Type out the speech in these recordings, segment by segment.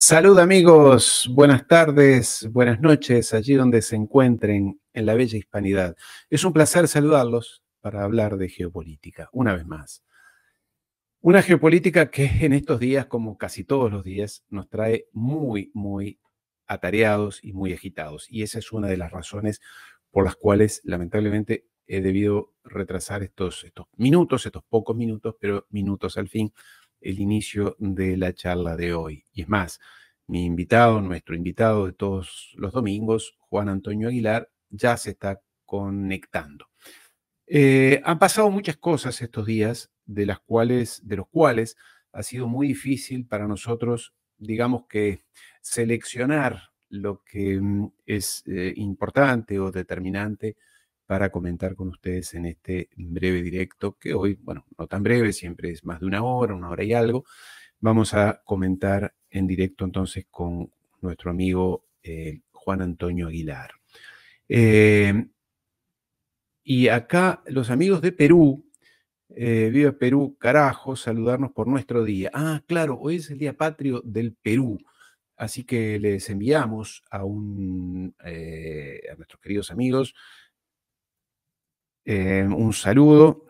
Salud amigos, buenas tardes, buenas noches, allí donde se encuentren en la bella hispanidad. Es un placer saludarlos para hablar de geopolítica, una vez más. Una geopolítica que en estos días, como casi todos los días, nos trae muy atareados y muy agitados. Y esa es una de las razones por las cuales, lamentablemente, he debido retrasar estos minutos, estos pocos minutos, pero minutos al fin, el inicio de la charla de hoy. Y es más, mi invitado, nuestro invitado de todos los domingos, Juan Antonio Aguilar, ya se está conectando. Han pasado muchas cosas estos días, de los cuales ha sido muy difícil para nosotros, digamos que, seleccionar lo que es importante o determinante para comentar con ustedes en este breve directo, que hoy, bueno, no tan breve, siempre es más de una hora y algo. Vamos a comentar en directo entonces con nuestro amigo Juan Antonio Aguilar. Y acá los amigos de Perú, viva Perú, carajo, saludarnos por nuestro día. Ah, claro, hoy es el Día Patrio del Perú, así que les enviamos a nuestros queridos amigos un saludo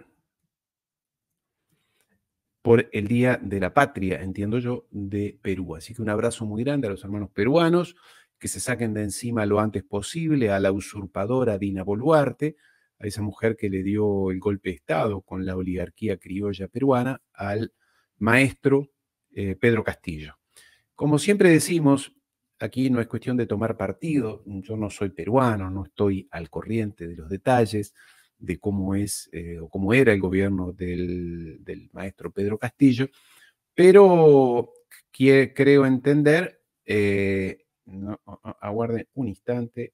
por el Día de la Patria, entiendo yo, de Perú. Así que un abrazo muy grande a los hermanos peruanos, que se saquen de encima lo antes posible a la usurpadora Dina Boluarte, a esa mujer que le dio el golpe de Estado con la oligarquía criolla peruana, al maestro Pedro Castillo. Como siempre decimos, aquí no es cuestión de tomar partido, yo no soy peruano, no estoy al corriente de los detalles de cómo es o cómo era el gobierno del maestro Pedro Castillo, pero creo entender, aguarden un instante,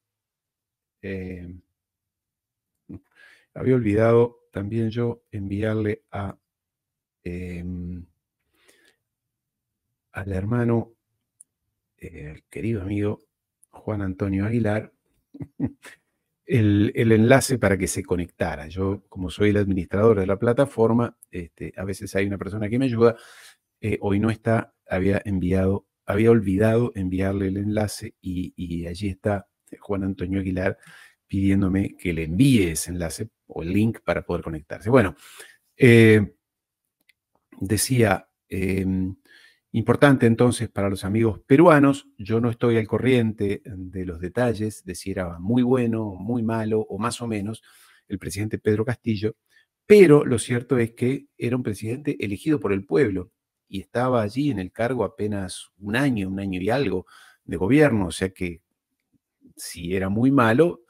había olvidado también yo enviarle al hermano, querido amigo Juan Antonio Aguilar, el enlace para que se conectara. Yo, como soy el administrador de la plataforma, a veces hay una persona que me ayuda. Hoy no está, había olvidado enviarle el enlace y allí está Juan Antonio Aguilar pidiéndome que le envíe ese enlace o el link para poder conectarse. Bueno, decía, importante entonces para los amigos peruanos, yo no estoy al corriente de los detalles de si era muy bueno, muy malo o más o menos el presidente Pedro Castillo, pero lo cierto es que era un presidente elegido por el pueblo y estaba allí en el cargo apenas un año y algo de gobierno, o sea que si era muy malo,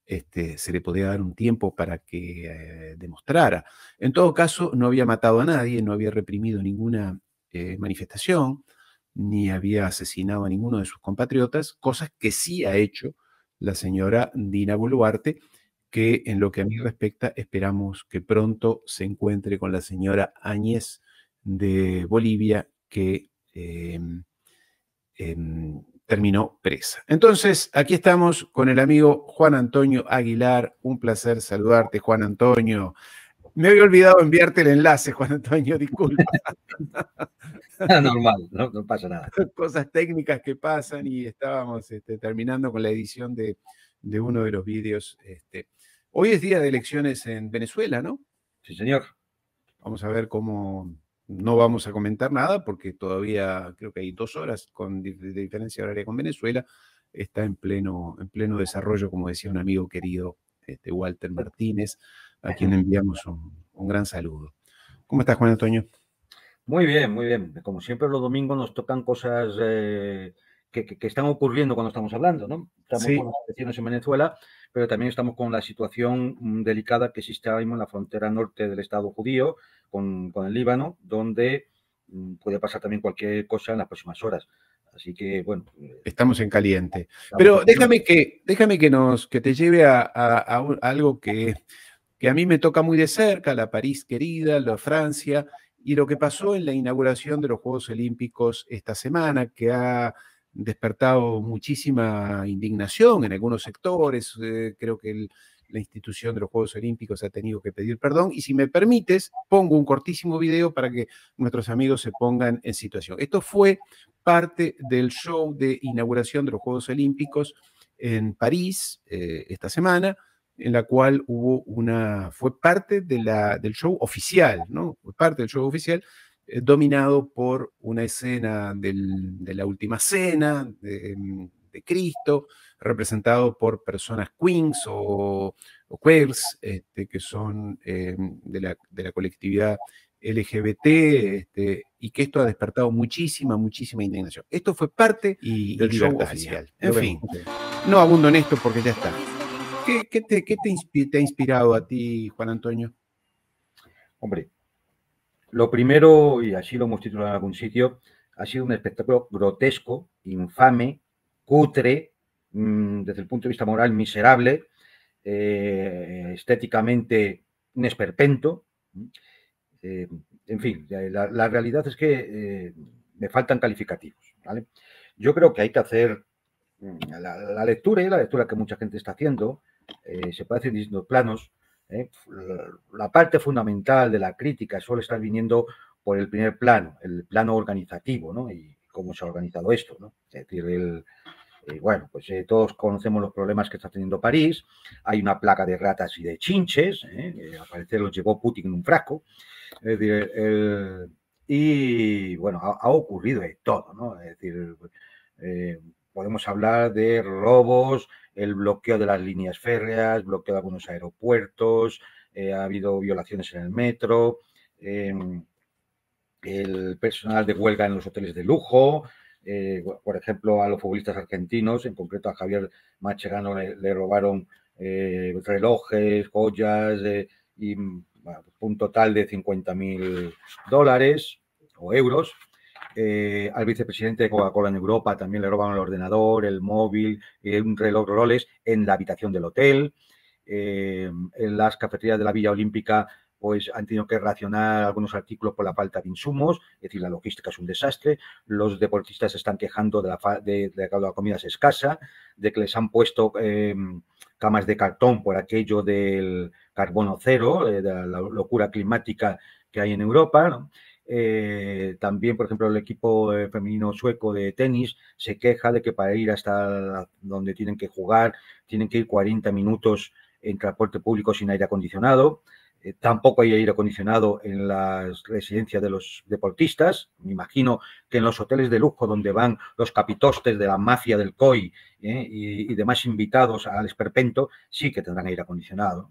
se le podía dar un tiempo para que demostrara. En todo caso, no había matado a nadie, no había reprimido ninguna manifestación, ni había asesinado a ninguno de sus compatriotas, cosas que sí ha hecho la señora Dina Boluarte, que en lo que a mí respecta, esperamos que pronto se encuentre con la señora Áñez de Bolivia, que terminó presa. Entonces, aquí estamos con el amigo Juan Antonio Aguilar. Un placer saludarte, Juan Antonio. Me había olvidado enviarte el enlace, Juan Antonio, disculpa. Normal, no pasa nada. Cosas técnicas que pasan y estábamos terminando con la edición de uno de los vídeos. Hoy es día de elecciones en Venezuela, ¿no? Sí, señor. Vamos a ver cómo. No vamos a comentar nada porque todavía creo que hay 2 horas de diferencia horaria con Venezuela. Está en pleno desarrollo, como decía un amigo querido, Walter Martínez, a quien enviamos un gran saludo. ¿Cómo estás, Juan Antonio? Muy bien, muy bien. Como siempre, los domingos nos tocan cosas que están ocurriendo cuando estamos hablando, ¿no? Estamos Sí. con las elecciones en Venezuela, pero también estamos con la situación delicada que existe ahora mismo en la frontera norte del Estado judío con el Líbano, donde puede pasar también cualquier cosa en las próximas horas. Así que, bueno. Estamos en caliente. Pero déjame que te lleve a algo que a mí me toca muy de cerca, la París querida, la Francia, y lo que pasó en la inauguración de los Juegos Olímpicos esta semana, que ha despertado muchísima indignación en algunos sectores. Creo que la institución de los Juegos Olímpicos ha tenido que pedir perdón. Y si me permites, pongo un cortísimo video para que nuestros amigos se pongan en situación. Esto fue parte del show de inauguración de los Juegos Olímpicos en París esta semana, en la cual fue parte del show oficial, ¿no? Fue parte del show oficial, dominado por una escena de la Última Cena, de Cristo, representado por personas queens o queers, que son de la colectividad LGBT, y que esto ha despertado muchísima indignación. Esto fue parte del show oficial. En fin, no abundo en esto porque ya está. ¿Qué te ha inspirado a ti, Juan Antonio? Hombre, lo primero, y así lo hemos titulado en algún sitio, ha sido un espectáculo grotesco, infame, cutre, desde el punto de vista moral miserable, estéticamente un esperpento. En fin, la realidad es que me faltan calificativos, ¿vale? Yo creo que hay que hacer la lectura, y la lectura que mucha gente está haciendo, se puede hacer en distintos planos. La parte fundamental de la crítica suele estar viniendo por el primer plano, el plano organizativo, ¿no? Y cómo se ha organizado esto, ¿no? Es decir, bueno, pues todos conocemos los problemas que está teniendo París. Hay una plaga de ratas y de chinches, al parecer los llevó Putin en un frasco. Es decir, y bueno, ha ocurrido de todo, ¿no? Es decir, podemos hablar de robos, el bloqueo de las líneas férreas, bloqueo de algunos aeropuertos, ha habido violaciones en el metro, el personal de huelga en los hoteles de lujo, por ejemplo, a los futbolistas argentinos, en concreto a Javier Mascherano le robaron relojes, joyas y bueno, un total de $50.000 o euros. Al vicepresidente de Coca-Cola en Europa también le robaron el ordenador, el móvil, un reloj Rolex en la habitación del hotel. En las cafeterías de la Villa Olímpica pues han tenido que racionar algunos artículos por la falta de insumos, es decir, la logística es un desastre. Los deportistas se están quejando de que la comida es escasa, de que les han puesto camas de cartón por aquello del carbono cero, de la locura climática que hay en Europa, ¿no? También, por ejemplo, el equipo femenino sueco de tenis se queja de que para ir hasta donde tienen que jugar tienen que ir 40 minutos en transporte público sin aire acondicionado. Tampoco hay aire acondicionado en las residencias de los deportistas. Me imagino que en los hoteles de lujo donde van los capitostes de la mafia del COI y demás invitados al esperpento sí que tendrán aire acondicionado.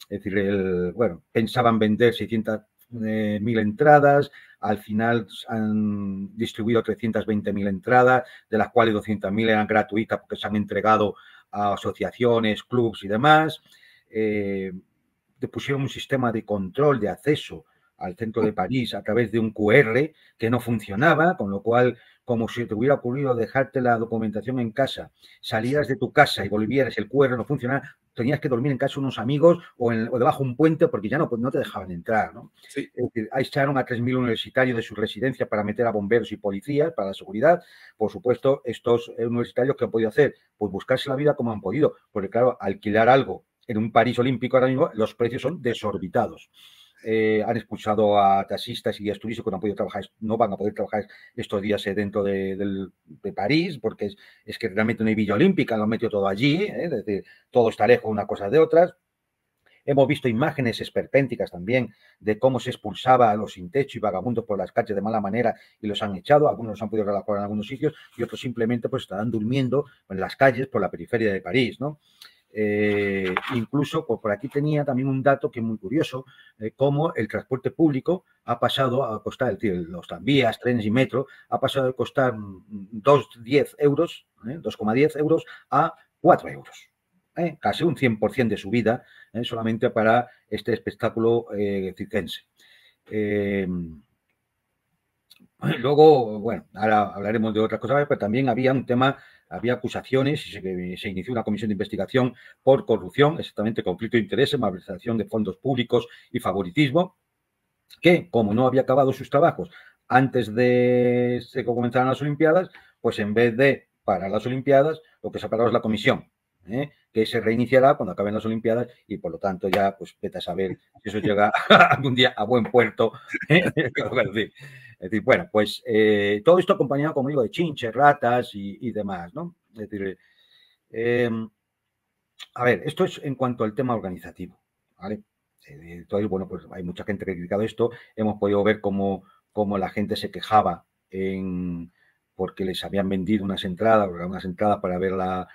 Es decir, bueno, pensaban vender 600.000 entradas, al final han distribuido 320.000 entradas, de las cuales 200.000 eran gratuitas porque se han entregado a asociaciones, clubs y demás. Pusieron un sistema de control de acceso al centro de París a través de un QR que no funcionaba, con lo cual, como si te hubiera ocurrido dejarte la documentación en casa, salieras de tu casa y volvieras, el QR no funcionaba, tenías que dormir en casa de unos amigos o debajo de un puente porque ya no te dejaban entrar, ¿no? Sí. Es decir, ahí echaron a 3.000 universitarios de su residencia para meter a bomberos y policías para la seguridad. Por supuesto, estos universitarios, ¿qué han podido hacer? Pues buscarse la vida como han podido, porque claro, alquilar algo en un París olímpico ahora mismo los precios son desorbitados. Han expulsado a taxistas y guías turísticos que no van a poder trabajar estos días dentro de París, porque es que realmente no hay Villa Olímpica, lo han metido todo allí, es decir, todo está lejos una cosa de otras. Hemos visto imágenes esperpénticas también de cómo se expulsaba a los sin techo y vagabundos por las calles de mala manera y los han echado. Algunos los han podido relajar en algunos sitios y otros simplemente pues estarán durmiendo en las calles por la periferia de París, ¿no? Incluso por aquí tenía también un dato que es muy curioso, cómo el transporte público ha pasado a costar, es decir, los tranvías, trenes y metro, ha pasado de costar 2,10 euros, 2,10 euros a 4 euros. Casi un 100% de subida solamente para este espectáculo circense. Luego, bueno, ahora hablaremos de otras cosas, pero también había un tema, había acusaciones y se inició una comisión de investigación por corrupción, exactamente conflicto de intereses, malversación de fondos públicos y favoritismo, que como no había acabado sus trabajos antes de que comenzaran las Olimpiadas, pues en vez de parar las Olimpiadas, lo que se ha parado es la comisión. que se reiniciará cuando acaben las Olimpiadas y por lo tanto ya pues vete a saber si eso llega algún día a buen puerto. Es decir, bueno, pues todo esto acompañado, como digo, de chinches, ratas y demás, ¿no? Es decir, a ver, esto es en cuanto al tema organizativo, ¿vale? Entonces, bueno, pues hay mucha gente que ha criticado esto. Hemos podido ver cómo la gente se quejaba porque les habían vendido unas entradas para ver la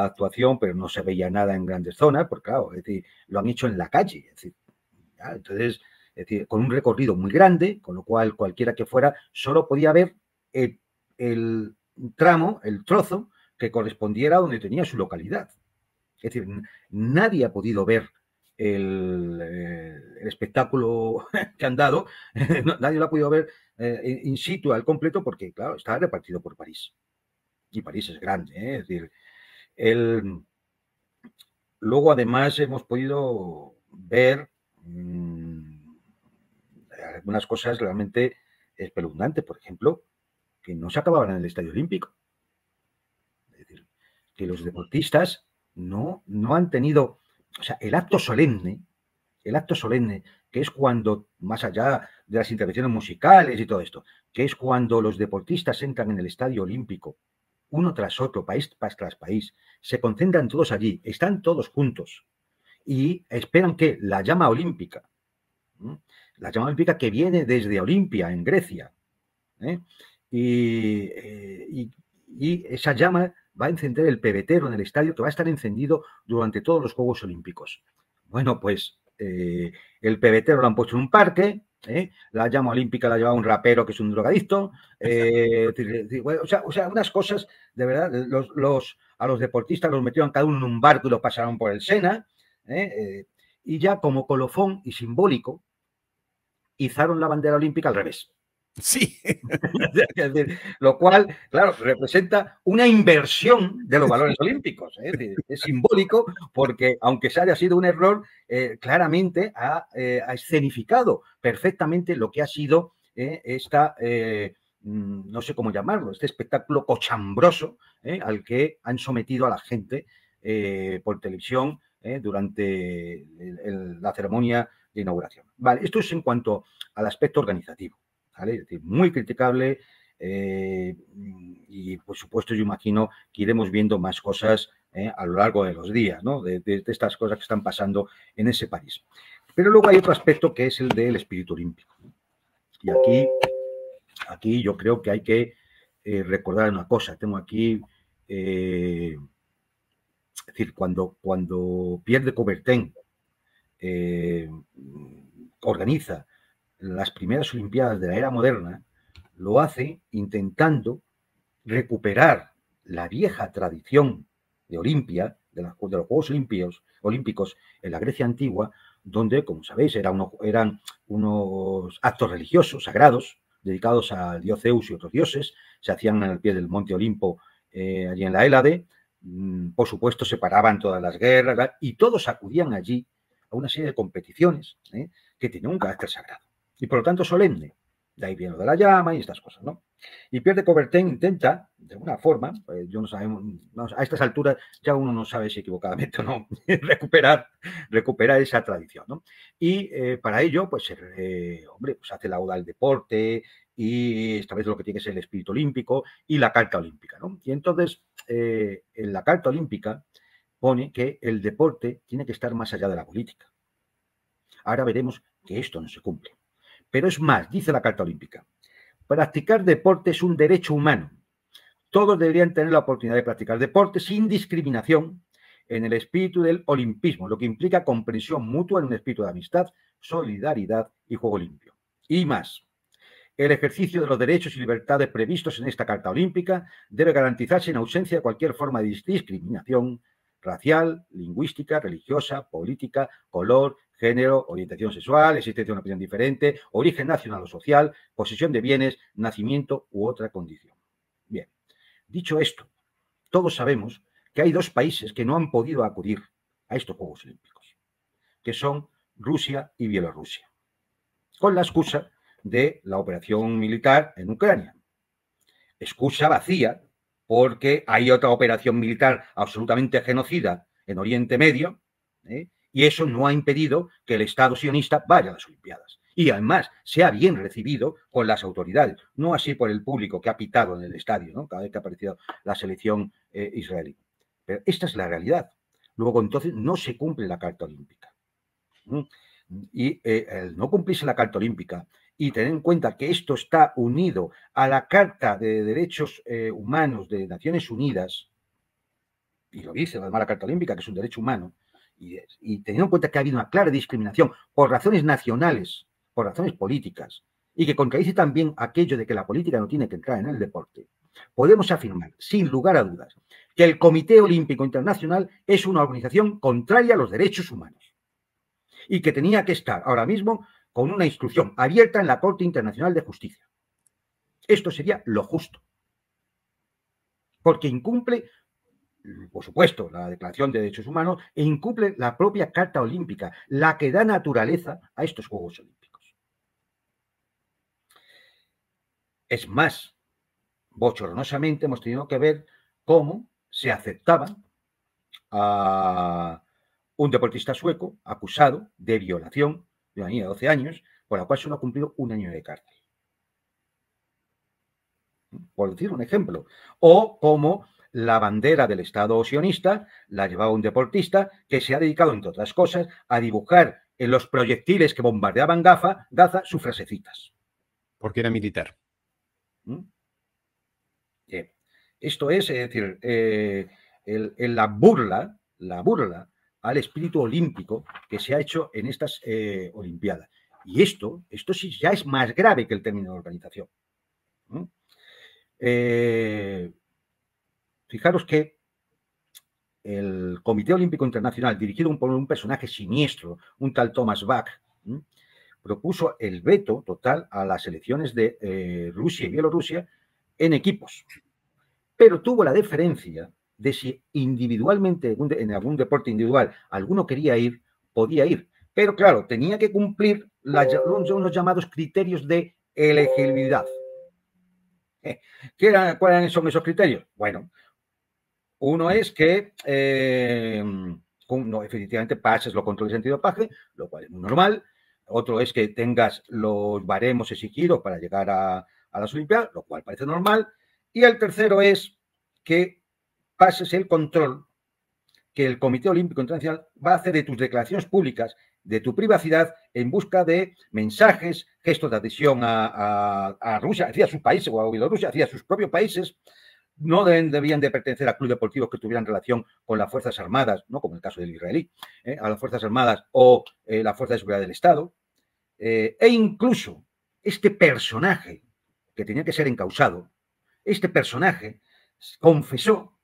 actuación, pero no se veía nada en grandes zonas, porque claro, es decir, lo han hecho en la calle. Es decir, ¿ya? Entonces, es decir, con un recorrido muy grande, con lo cual cualquiera que fuera solo podía ver el tramo, el trozo que correspondiera a donde tenía su localidad. Es decir, nadie ha podido ver el espectáculo que han dado, nadie lo ha podido ver in situ al completo porque, claro, está repartido por París. Y París es grande, es decir, luego además hemos podido ver algunas cosas realmente espeluznantes, por ejemplo, que no se acababan en el Estadio Olímpico. Es decir, que los deportistas no han tenido, o sea, el acto solemne, que es cuando, más allá de las intervenciones musicales y todo esto, que es cuando los deportistas entran en el Estadio Olímpico, uno tras otro, país tras país, se concentran todos allí, están todos juntos y esperan que la llama olímpica, que viene desde Olimpia, en Grecia, y esa llama va a encender el pebetero en el estadio que va a estar encendido durante todos los Juegos Olímpicos. Bueno, pues el pebetero lo han puesto en un parque, la llama olímpica la lleva un rapero que es un drogadicto, o sea, unas cosas, de verdad, a los deportistas los metieron cada uno en un barco y los pasaron por el Sena, y ya como colofón y simbólico, izaron la bandera olímpica al revés. Sí. Es decir, lo cual, claro, representa una inversión de los valores olímpicos. Es decir, es simbólico porque, aunque se haya sido un error, claramente ha escenificado perfectamente lo que ha sido esta, no sé cómo llamarlo, este espectáculo cochambroso al que han sometido a la gente por televisión durante la ceremonia de inauguración. Vale, esto es en cuanto al aspecto organizativo. ¿Vale? Es decir, muy criticable y por supuesto yo imagino que iremos viendo más cosas a lo largo de los días, ¿no? de estas cosas que están pasando en ese país. Pero luego hay otro aspecto que es el del espíritu olímpico. Y aquí yo creo que hay que recordar una cosa. Tengo aquí, es decir, cuando Pierre de Coubertin organiza las primeras Olimpiadas de la era moderna, lo hace intentando recuperar la vieja tradición de Olimpia, de los Juegos Olímpicos en la Grecia antigua, donde, como sabéis, eran unos actos religiosos, sagrados, dedicados al dios Zeus y otros dioses, se hacían al pie del monte Olimpo, allí en la Hélade, por supuesto se paraban todas las guerras y todos acudían allí a una serie de competiciones que tenían un carácter sagrado y por lo tanto solemne. De ahí viene lo de la llama y estas cosas, ¿no? Y Pierre de Coubertin intenta, de alguna forma, yo no sabemos, a estas alturas ya uno no sabe si equivocadamente o no, recuperar esa tradición, ¿no? Y para ello, pues, hombre, pues hace lauda al deporte y establece lo que tiene que ser el espíritu olímpico y la Carta Olímpica, ¿no? Y entonces, en la Carta Olímpica pone que el deporte tiene que estar más allá de la política. Ahora veremos que esto no se cumple. Pero es más, dice la Carta Olímpica, practicar deporte es un derecho humano. Todos deberían tener la oportunidad de practicar deporte sin discriminación en el espíritu del olimpismo, lo que implica comprensión mutua en un espíritu de amistad, solidaridad y juego limpio. Y más, el ejercicio de los derechos y libertades previstos en esta Carta Olímpica debe garantizarse en ausencia de cualquier forma de discriminación racial, lingüística, religiosa, política, color, género, orientación sexual, existencia de una opinión diferente, origen nacional o social, posesión de bienes, nacimiento u otra condición. Bien, dicho esto, todos sabemos que hay dos países que no han podido acudir a estos Juegos Olímpicos, que son Rusia y Bielorrusia, con la excusa de la operación militar en Ucrania. Excusa vacía, porque hay otra operación militar absolutamente genocida en Oriente Medio, y eso no ha impedido que el Estado sionista vaya a las Olimpiadas. Y además sea bien recibido con las autoridades, no así por el público que ha pitado en el estadio, ¿no? Cada vez que ha aparecido la selección israelí. Pero esta es la realidad. Luego, entonces, no se cumple la Carta Olímpica. Y el no cumplirse la Carta Olímpica y tener en cuenta que esto está unido a la Carta de Derechos Humanos de Naciones Unidas, y lo dice además la Carta Olímpica, que es un derecho humano, y teniendo en cuenta que ha habido una clara discriminación por razones nacionales, por razones políticas, y que contradice también aquello de que la política no tiene que entrar en el deporte, podemos afirmar, sin lugar a dudas, que el Comité Olímpico Internacional es una organización contraria a los derechos humanos y que tenía que estar ahora mismo con una instrucción abierta en la Corte Internacional de Justicia. Esto sería lo justo, porque incumple, por supuesto, la Declaración de Derechos Humanos e incumple la propia Carta Olímpica, la que da naturaleza a estos Juegos Olímpicos. Es más, bochornosamente hemos tenido que ver cómo se aceptaba a un deportista sueco acusado de violación de una niña de 12 años, por la cual solo ha cumplido 1 año de cárcel. Por decir un ejemplo. O como la bandera del Estado sionista la llevaba un deportista que se ha dedicado, entre otras cosas, a dibujar en los proyectiles que bombardeaban Gaza sus frasecitas. Porque era militar. Esto es decir, la burla al espíritu olímpico que se ha hecho en estas Olimpiadas. Y esto sí ya es más grave que el término de organización. Fijaros que el Comité Olímpico Internacional, dirigido por un personaje siniestro, un tal Thomas Bach, propuso el veto total a las elecciones de Rusia y Bielorrusia en equipos. Pero tuvo la deferencia de si individualmente, en algún deporte individual, alguno quería ir, podía ir. Pero claro, tenía que cumplir los llamados criterios de elegibilidad. ¿Cuáles son esos criterios? Bueno, uno es que efectivamente pases los controles antidopaje, lo cual es muy normal. Otro es que tengas los baremos exigidos para llegar a las Olimpiadas, lo cual parece normal. Y el tercero es que pases el control que el Comité Olímpico Internacional va a hacer de tus declaraciones públicas, de tu privacidad, en busca de mensajes, gestos de adhesión a Rusia, hacia sus países, o a Bielorrusia, hacia sus propios países. No debían de pertenecer a clubes deportivos que tuvieran relación con las Fuerzas Armadas, no como el caso del israelí, a las Fuerzas Armadas o la Fuerza de Seguridad del Estado. E incluso este personaje, que tenía que ser encausado, este personaje confesó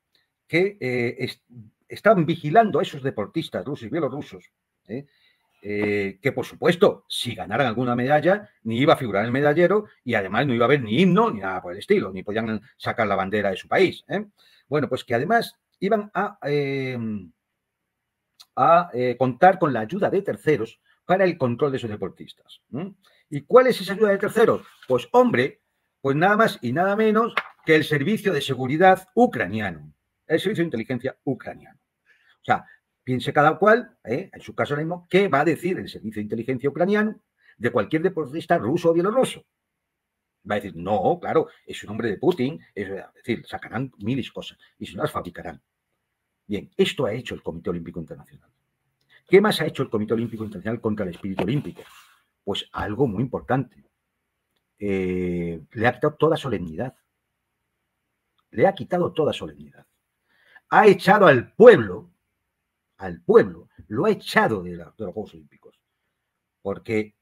que estaban vigilando a esos deportistas rusos y bielorrusos, que por supuesto, si ganaran alguna medalla, ni iba a figurar en el medallero y además no iba a haber ni himno ni nada por el estilo, ni podían sacar la bandera de su país. Bueno, pues que además iban a contar con la ayuda de terceros para el control de esos deportistas. ¿Y cuál es esa ayuda de terceros? Pues hombre, pues nada más y nada menos que el servicio de seguridad ucraniano, el servicio de inteligencia ucraniano. O sea, piense cada cual, en su caso ahora mismo, qué va a decir el servicio de inteligencia ucraniano de cualquier deportista ruso o bielorruso. Va a decir, no, claro, es un hombre de Putin, es decir, sacarán miles cosas y se las fabricarán. Bien, esto ha hecho el Comité Olímpico Internacional. ¿Qué más ha hecho el Comité Olímpico Internacional contra el espíritu olímpico? Pues algo muy importante. Le ha quitado toda solemnidad. Le ha quitado toda solemnidad. Ha echado al pueblo, lo ha echado de los Juegos Olímpicos. Porque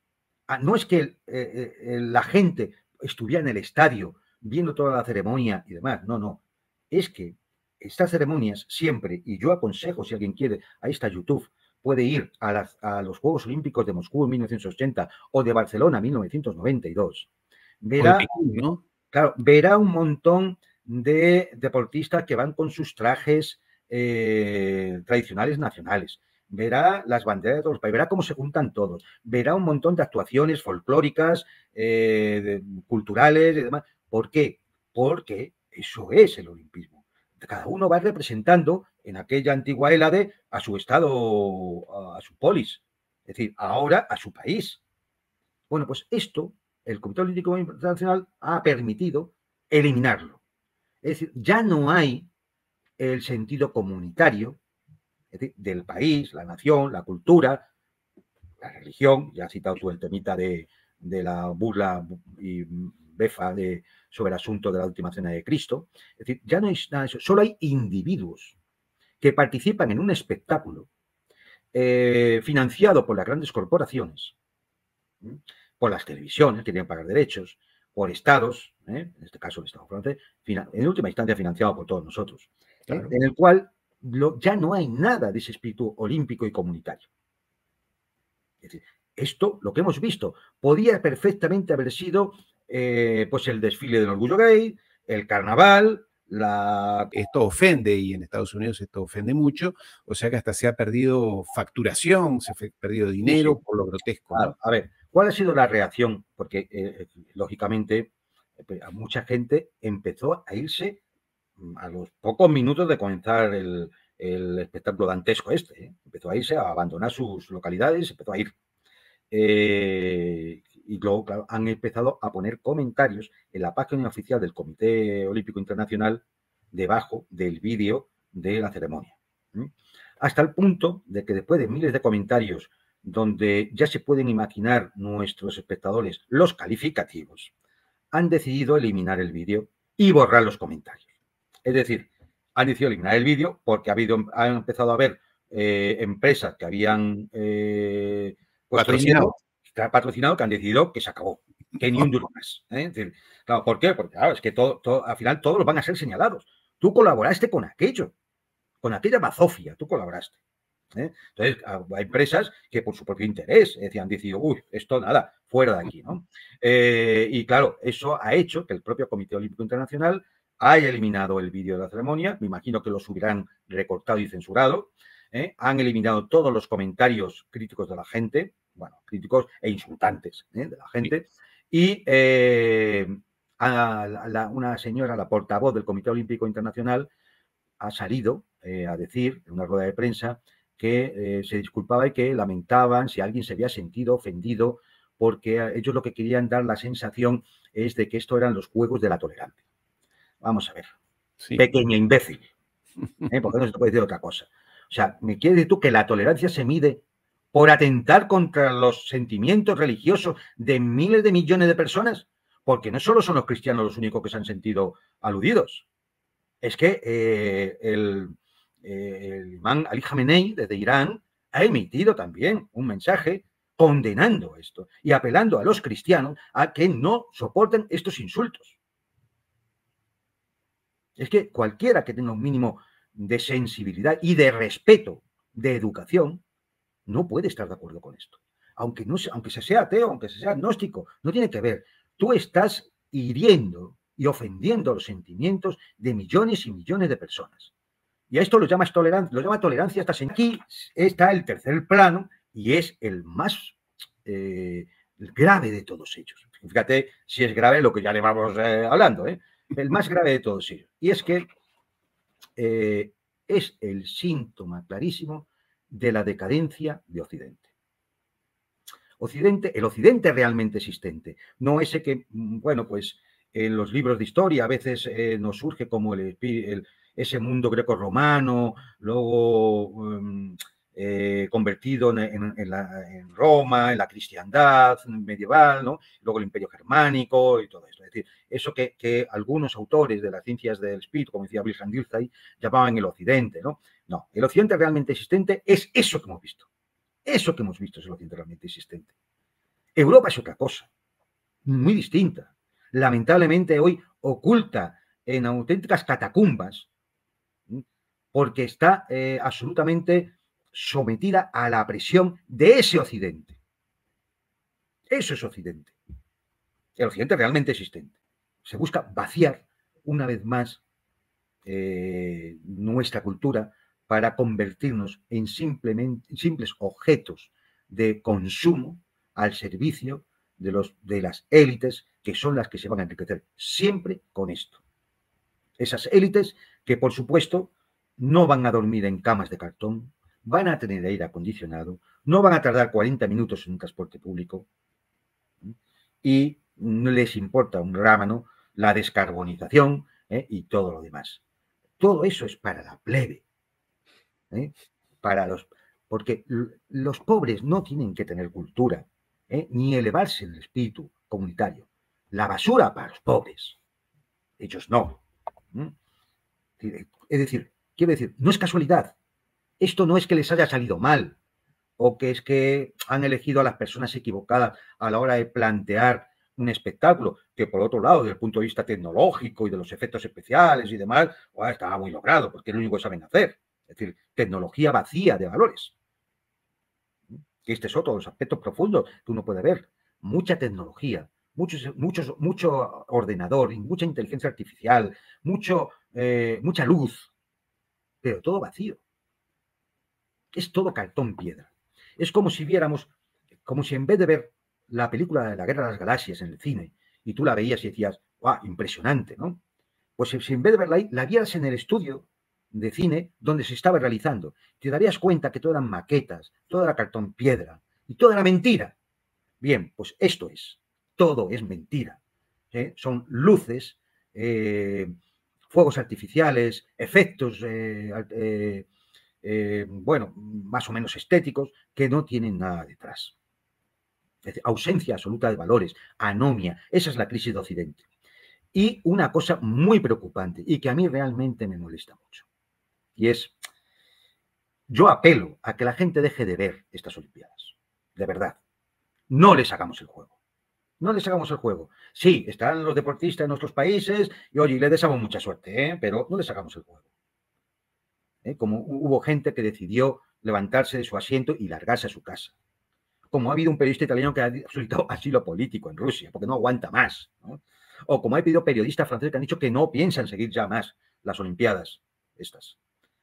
no es que la gente estuviera en el estadio viendo toda la ceremonia y demás, no. Es que estas ceremonias siempre, y yo aconsejo, si alguien quiere, ahí está YouTube, puede ir a los Juegos Olímpicos de Moscú en 1980 o de Barcelona en 1992. Verá, ¿no? Claro, verá un montón de deportistas que van con sus trajes tradicionales nacionales. Verá las banderas de todos los países, verá cómo se juntan todos, verá un montón de actuaciones folclóricas, culturales y demás. ¿Por qué? Porque Eso es el olimpismo. Cada uno va representando en aquella antigua Hélade a su estado, a su polis, es decir, ahora a su país. Bueno, pues esto el Comité Olímpico Internacional ha permitido eliminarlo. Es decir, ya no hay el sentido comunitario, es decir, del país, la nación, la cultura, la religión. Ya has citado tú el temita de la burla y befa sobre el asunto de la última cena de Cristo. Es decir, ya no hay nada de eso, solo hay individuos que participan en un espectáculo financiado por las grandes corporaciones, por las televisiones que tienen que pagar derechos, por estados, en este caso el Estado francés, en última instancia financiado por todos nosotros, claro, en el cual ya no hay nada de ese espíritu olímpico y comunitario. Es decir, esto, lo que hemos visto, podía perfectamente haber sido pues el desfile del orgullo gay, el carnaval, Esto ofende, y en Estados Unidos esto ofende mucho, o sea que hasta se ha perdido facturación, se ha perdido dinero, sí, por lo grotesco, ¿no? A ver, ¿cuál ha sido la reacción? Porque, lógicamente, a mucha gente empezó a irse a los pocos minutos de comenzar el espectáculo dantesco este. Empezó a irse, a abandonar sus localidades, empezó a ir. Y luego, claro, han empezado a poner comentarios en la página oficial del Comité Olímpico Internacional debajo del vídeo de la ceremonia. Hasta el punto de que después de miles de comentarios donde ya se pueden imaginar nuestros espectadores los calificativos, han decidido eliminar el vídeo y borrar los comentarios. Es decir, han decidido eliminar el vídeo porque han empezado a haber empresas que habían patrocinado, que han decidido que se acabó, que ni un duro más. Es decir, claro, ¿por qué? Porque claro, es que al final todos van a ser señalados. Tú colaboraste con aquello, con aquella bazofia, tú colaboraste. Entonces, hay empresas que por su propio interés han decidido, uy, esto nada, fuera de aquí, ¿no? Y claro, eso ha hecho que el propio Comité Olímpico Internacional haya eliminado el vídeo de la ceremonia. Me imagino que los hubieran recortado y censurado. Han eliminado todos los comentarios críticos de la gente, bueno, críticos e insultantes de la gente. Y una señora, la portavoz del Comité Olímpico Internacional, ha salido a decir en una rueda de prensa que se disculpaba y que lamentaban si alguien se había sentido ofendido, porque ellos lo que querían dar la sensación es de que esto eran los juegos de la tolerancia. Vamos a ver, sí. Pequeño imbécil, porque no se te puede decir otra cosa. O sea, ¿me quieres decir tú que la tolerancia se mide por atentar contra los sentimientos religiosos de miles de millones de personas? Porque no solo son los cristianos los únicos que se han sentido aludidos. Es que el imán Ali Khamenei, desde Irán, ha emitido también un mensaje condenando esto y apelando a los cristianos a que no soporten estos insultos. Es que cualquiera que tenga un mínimo de sensibilidad y de respeto, de educación, no puede estar de acuerdo con esto. Aunque se sea ateo, aunque se sea agnóstico, no tiene que ver. Tú estás hiriendo y ofendiendo los sentimientos de millones y millones de personas. Y a esto lo llama tolerancia. Aquí está el tercer plano y es el más grave de todos ellos. Fíjate si es grave lo que ya le vamos hablando, el más grave de todos ellos. Y es que es el síntoma clarísimo de la decadencia de Occidente. El Occidente realmente existente, no ese que, bueno, pues en los libros de historia a veces nos surge como ese mundo greco-romano, luego convertido en Roma, en la cristiandad medieval, ¿no? Luego el imperio germánico y todo esto. Es decir, eso que algunos autores de las ciencias del espíritu, como decía Wilhelm Dilthey, llamaban el Occidente, ¿no? No, el Occidente realmente existente es eso que hemos visto. Eso que hemos visto es el Occidente realmente existente. Europa es otra cosa, muy distinta. Lamentablemente hoy oculta en auténticas catacumbas, porque está absolutamente sometida a la presión de ese Occidente. Eso es Occidente. El Occidente realmente existente. Se busca vaciar una vez más nuestra cultura para convertirnos en simples objetos de consumo al servicio de las élites que son las que se van a enriquecer siempre con esto. Esas élites que, por supuesto, no van a dormir en camas de cartón, van a tener aire acondicionado, no van a tardar 40 minutos en un transporte público y no les importa un rábano la descarbonización y todo lo demás. Todo eso es para la plebe. Porque los pobres no tienen que tener cultura, ni elevarse en el espíritu comunitario. La basura para los pobres. Ellos no. Es decir, quiero decir, no es casualidad. Esto no es que les haya salido mal o que es que han elegido a las personas equivocadas a la hora de plantear un espectáculo que, por otro lado, desde el punto de vista tecnológico y de los efectos especiales y demás, estaba muy logrado, porque es lo único que saben hacer. Es decir, tecnología vacía de valores. Que este es otro de los aspectos profundos que uno puede ver. Mucha tecnología, mucho ordenador, mucha inteligencia artificial, mucha luz, pero todo vacío. Es todo cartón piedra. Es como si viéramos, como si en vez de ver la película de la Guerra de las Galaxias en el cine, y tú la veías y decías, ¡guau! Impresionante, ¿no? Pues si en vez de verla ahí, la vieras en el estudio de cine donde se estaba realizando, te darías cuenta que todo eran maquetas, todo era cartón piedra, y todo era mentira. Bien, pues esto es, todo es mentira. Son luces, fuegos artificiales, efectos, bueno, más o menos estéticos, que no tienen nada detrás. Es decir, ausencia absoluta de valores, anomia, esa es la crisis de Occidente. Y una cosa muy preocupante y que a mí realmente me molesta mucho, y es, yo apelo a que la gente deje de ver estas Olimpiadas, de verdad. No les hagamos el juego. No les hagamos el juego. Sí, están los deportistas en nuestros países y, oye, les deseamos mucha suerte, pero no les hagamos el juego. Como hubo gente que decidió levantarse de su asiento y largarse a su casa. Como ha habido un periodista italiano que ha solicitado asilo político en Rusia, porque no aguanta más, ¿no? O como ha habido periodistas franceses que han dicho que no piensan seguir ya más las Olimpiadas estas.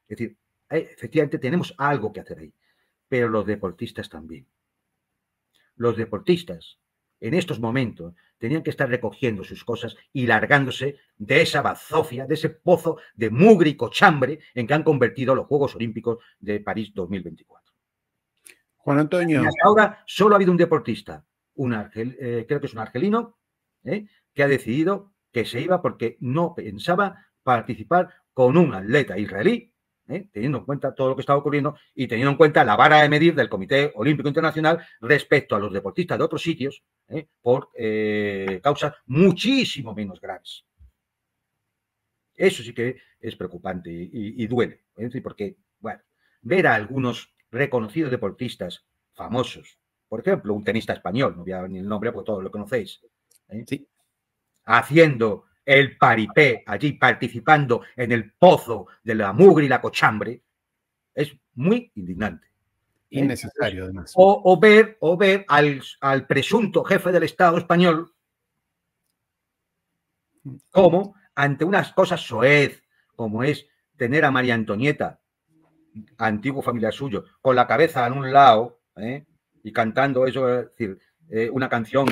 Es decir, efectivamente tenemos algo que hacer ahí, pero los deportistas también. Los deportistas en estos momentos tenían que estar recogiendo sus cosas y largándose de esa bazofia, de ese pozo de mugre y cochambre en que han convertido los Juegos Olímpicos de París 2024. Juan Antonio. Y hasta ahora solo ha habido un deportista, creo que es un argelino, que ha decidido que se iba porque no pensaba participar con un atleta israelí, teniendo en cuenta todo lo que estaba ocurriendo y teniendo en cuenta la vara de medir del Comité Olímpico Internacional respecto a los deportistas de otros sitios por causas muchísimo menos graves. Eso sí que es preocupante y duele, porque, bueno, ver a algunos reconocidos deportistas famosos, por ejemplo, un tenista español, no voy a dar ni el nombre porque todos lo conocéis, sí, haciendo el paripé allí, participando en el pozo de la mugre y la cochambre, es muy indignante. Innecesario, además. O ver al presunto jefe del Estado español como, ante unas cosas soez, como es tener a María Antonieta, antiguo familiar suyo, con la cabeza en un lado, y cantando eso, es decir, una canción,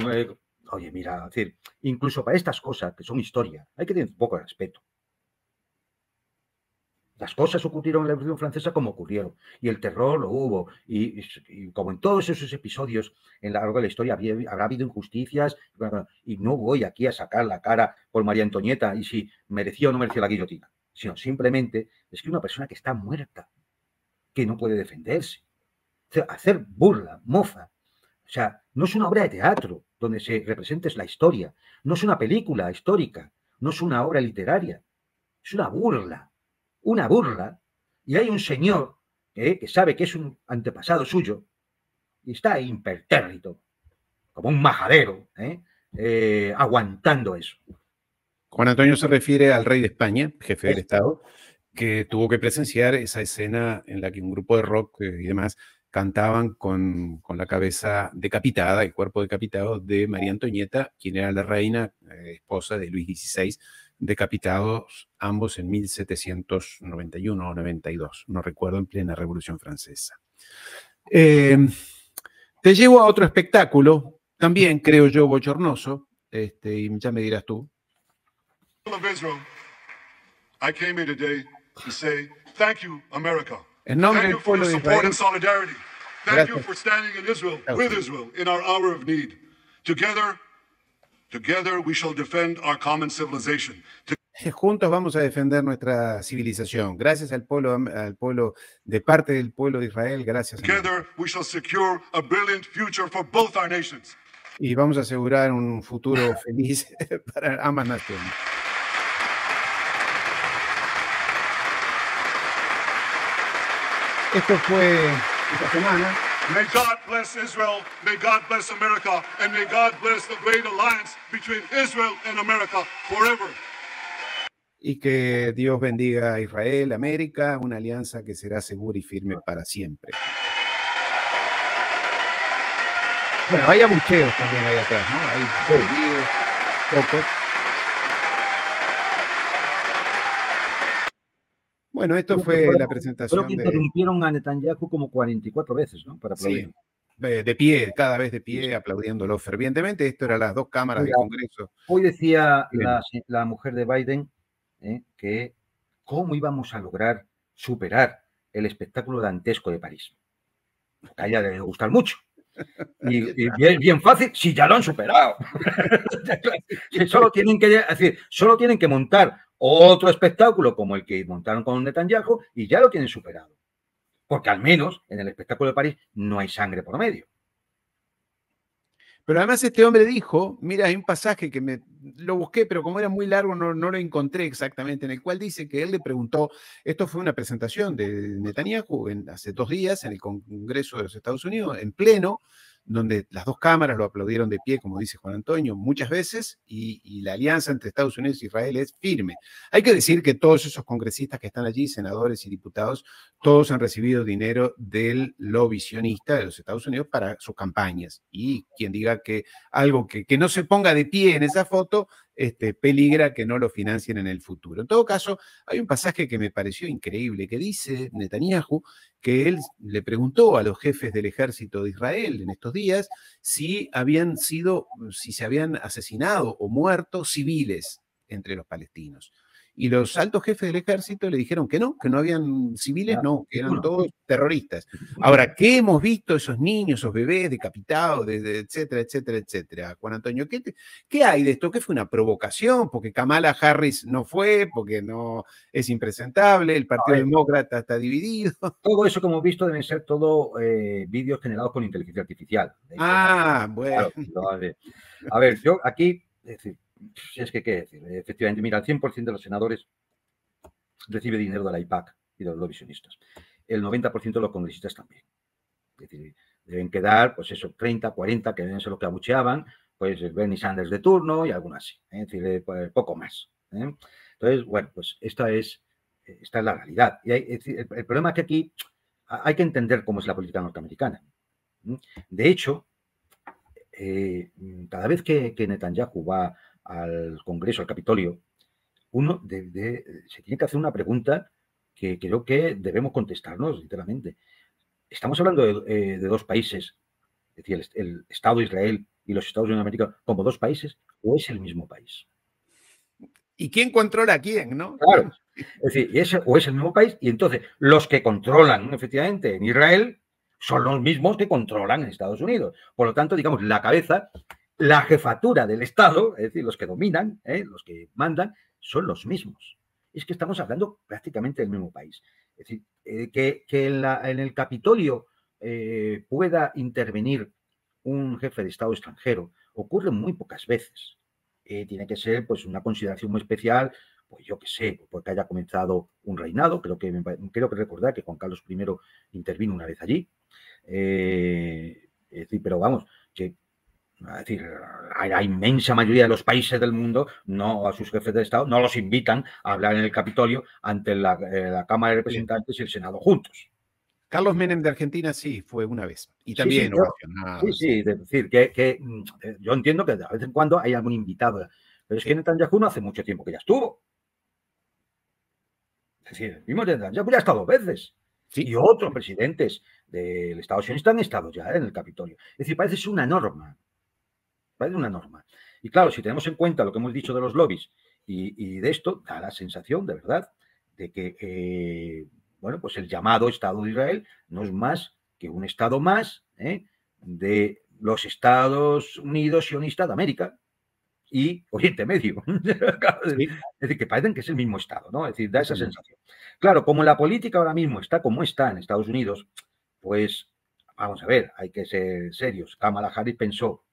oye, mira, es decir, incluso para estas cosas que son historia, hay que tener un poco de respeto. Las cosas ocurrieron en la Revolución Francesa como ocurrieron, y el terror lo hubo, y como en todos esos episodios en la largo de la historia habrá habido injusticias, y no voy aquí a sacar la cara por María Antonieta y si mereció o no mereció la guillotina, sino simplemente es que una persona que está muerta, que no puede defenderse, hacer burla, mofa. O sea, no es una obra de teatro donde se represente la historia, no es una película histórica, no es una obra literaria, es una burla, y hay un señor que sabe que es un antepasado suyo y está impertérrito, como un majadero, aguantando eso. Juan Antonio se refiere al rey de España, jefe del Estado, que tuvo que presenciar esa escena en la que un grupo de rock y demás cantaban con la cabeza decapitada, el cuerpo decapitado de María Antonieta, quien era la reina, esposa de Luis XVI, decapitados ambos en 1791 o 92, no recuerdo, en plena Revolución Francesa. Te llevo a otro espectáculo, también creo yo bochornoso, y ya me dirás tú. Of Israel I came here today to say thank you, America. En nombre Thank del you for pueblo your de support Israel, and solidarity. Thank you gracias. for standing in Israel, Gracias. with Israel, in our hour of need. Together we shall defend our common civilization. Juntos vamos a defender nuestra civilización. Gracias al pueblo, de parte del pueblo de Israel, gracias a Together we shall secure a brilliant future for both our nations. Y vamos a asegurar un futuro feliz para ambas naciones. Esto fue esta semana. May God bless Israel, may God bless America, and may God bless the great alliance between Israel and America forever. Y que Dios bendiga a Israel, América, una alianza que será segura y firme para siempre. Bueno, hay abucheos también ahí atrás, ¿no? Hay ruidos, pocos. Bueno, esto fue la presentación. Creo que interrumpieron a Netanyahu como 44 veces, ¿no? Para aplaudir. Sí, de pie, cada vez de pie, aplaudiéndolo fervientemente. Esto eran las dos cámaras del Congreso. Hoy decía la mujer de Biden que cómo íbamos a lograr superar el espectáculo dantesco de París. Porque a ella le debe gustar mucho. Y bien fácil, si ya lo han superado. Solo tienen que montar otro espectáculo como el que montaron con Netanyahu y ya lo tienen superado. Porque al menos en el espectáculo de París no hay sangre por medio. Pero además este hombre dijo, mira, hay un pasaje que lo busqué, pero como era muy largo no lo encontré exactamente, en el cual dice que él le preguntó, esto fue una presentación de Netanyahu hace 2 días en el Congreso de los Estados Unidos, en pleno, donde las dos cámaras lo aplaudieron de pie, como dice Juan Antonio, muchas veces, y la alianza entre Estados Unidos e Israel es firme. Hay que decir que todos esos congresistas que están allí, senadores y diputados, todos han recibido dinero del lobby sionista de los Estados Unidos para sus campañas. Y quien diga que algo que no se ponga de pie en esa foto, peligra que no lo financien en el futuro. En todo caso, hay un pasaje que me pareció increíble, que dice Netanyahu que él le preguntó a los jefes del ejército de Israel en estos días si se habían asesinado o muerto civiles entre los palestinos. Y los altos jefes del ejército le dijeron que no habían civiles, no, que eran todos terroristas. Ahora, ¿qué hemos visto esos niños, esos bebés decapitados, etcétera, etcétera, etcétera? Juan Antonio, ¿qué hay de esto? ¿Qué fue una provocación? Porque Kamala Harris no fue, porque no es impresentable, el Partido Demócrata está dividido. Todo eso que hemos visto deben ser todo vídeos generados con inteligencia artificial. Bueno. Claro, a ver, yo aquí, es decir, es que, ¿qué decir? Efectivamente, mira, el 100% de los senadores recibe dinero de la IPAC y de los lobbyistas. El 90% de los congresistas también. Es decir, deben quedar, pues eso, 30, 40, que deben ser los que abucheaban, pues el Bernie Sanders de turno y algunos así. Es decir, poco más. Entonces, bueno, pues esta es la realidad. Y el problema es que aquí hay que entender cómo es la política norteamericana. De hecho, cada vez que Netanyahu va al Congreso, al Capitolio, uno se tiene que hacer una pregunta que creo que debemos contestarnos literalmente. Estamos hablando de dos países, es decir, el Estado de Israel y los Estados Unidos de América como dos países, o es el mismo país. ¿Y quién controla a quién, no? Claro. Es decir, o es el mismo país, y entonces los que controlan efectivamente en Israel son los mismos que controlan en Estados Unidos. Por lo tanto, digamos, la cabeza, la jefatura del Estado, es decir, los que dominan, los que mandan, son los mismos. Es que estamos hablando prácticamente del mismo país. Es decir, que en el Capitolio pueda intervenir un jefe de Estado extranjero ocurre muy pocas veces. Tiene que ser pues una consideración muy especial, pues yo qué sé, porque haya comenzado un reinado. Creo que recordar que Juan Carlos I intervino una vez allí. Es decir, pero vamos, que es decir, a la inmensa mayoría de los países del mundo, no a sus jefes de Estado, no los invitan a hablar en el Capitolio ante la Cámara de Representantes y el Senado juntos. Carlos Menem de Argentina sí fue una vez. Y también ovacionado. Sí, es decir, que yo entiendo que de vez en cuando hay algún invitado, pero es que Netanyahu no hace mucho tiempo que ya estuvo. Es decir, el mismo Netanyahu ya ha estado 2 veces. Sí. Y otros presidentes del Estado sionista han estado ya en el Capitolio. Es decir, parece una norma. Parece una norma. Y claro, si tenemos en cuenta lo que hemos dicho de los lobbies y de esto, da la sensación, de verdad, de que, bueno, pues el llamado Estado de Israel no es más que un Estado más de los Estados Unidos sionistas de América y Oriente Medio. Sí. Es decir, que parecen que es el mismo Estado, ¿no? Es decir, da esa sensación. Claro, como la política ahora mismo está como está en Estados Unidos, pues vamos a ver, hay que ser serios. Kamala Harris pensó,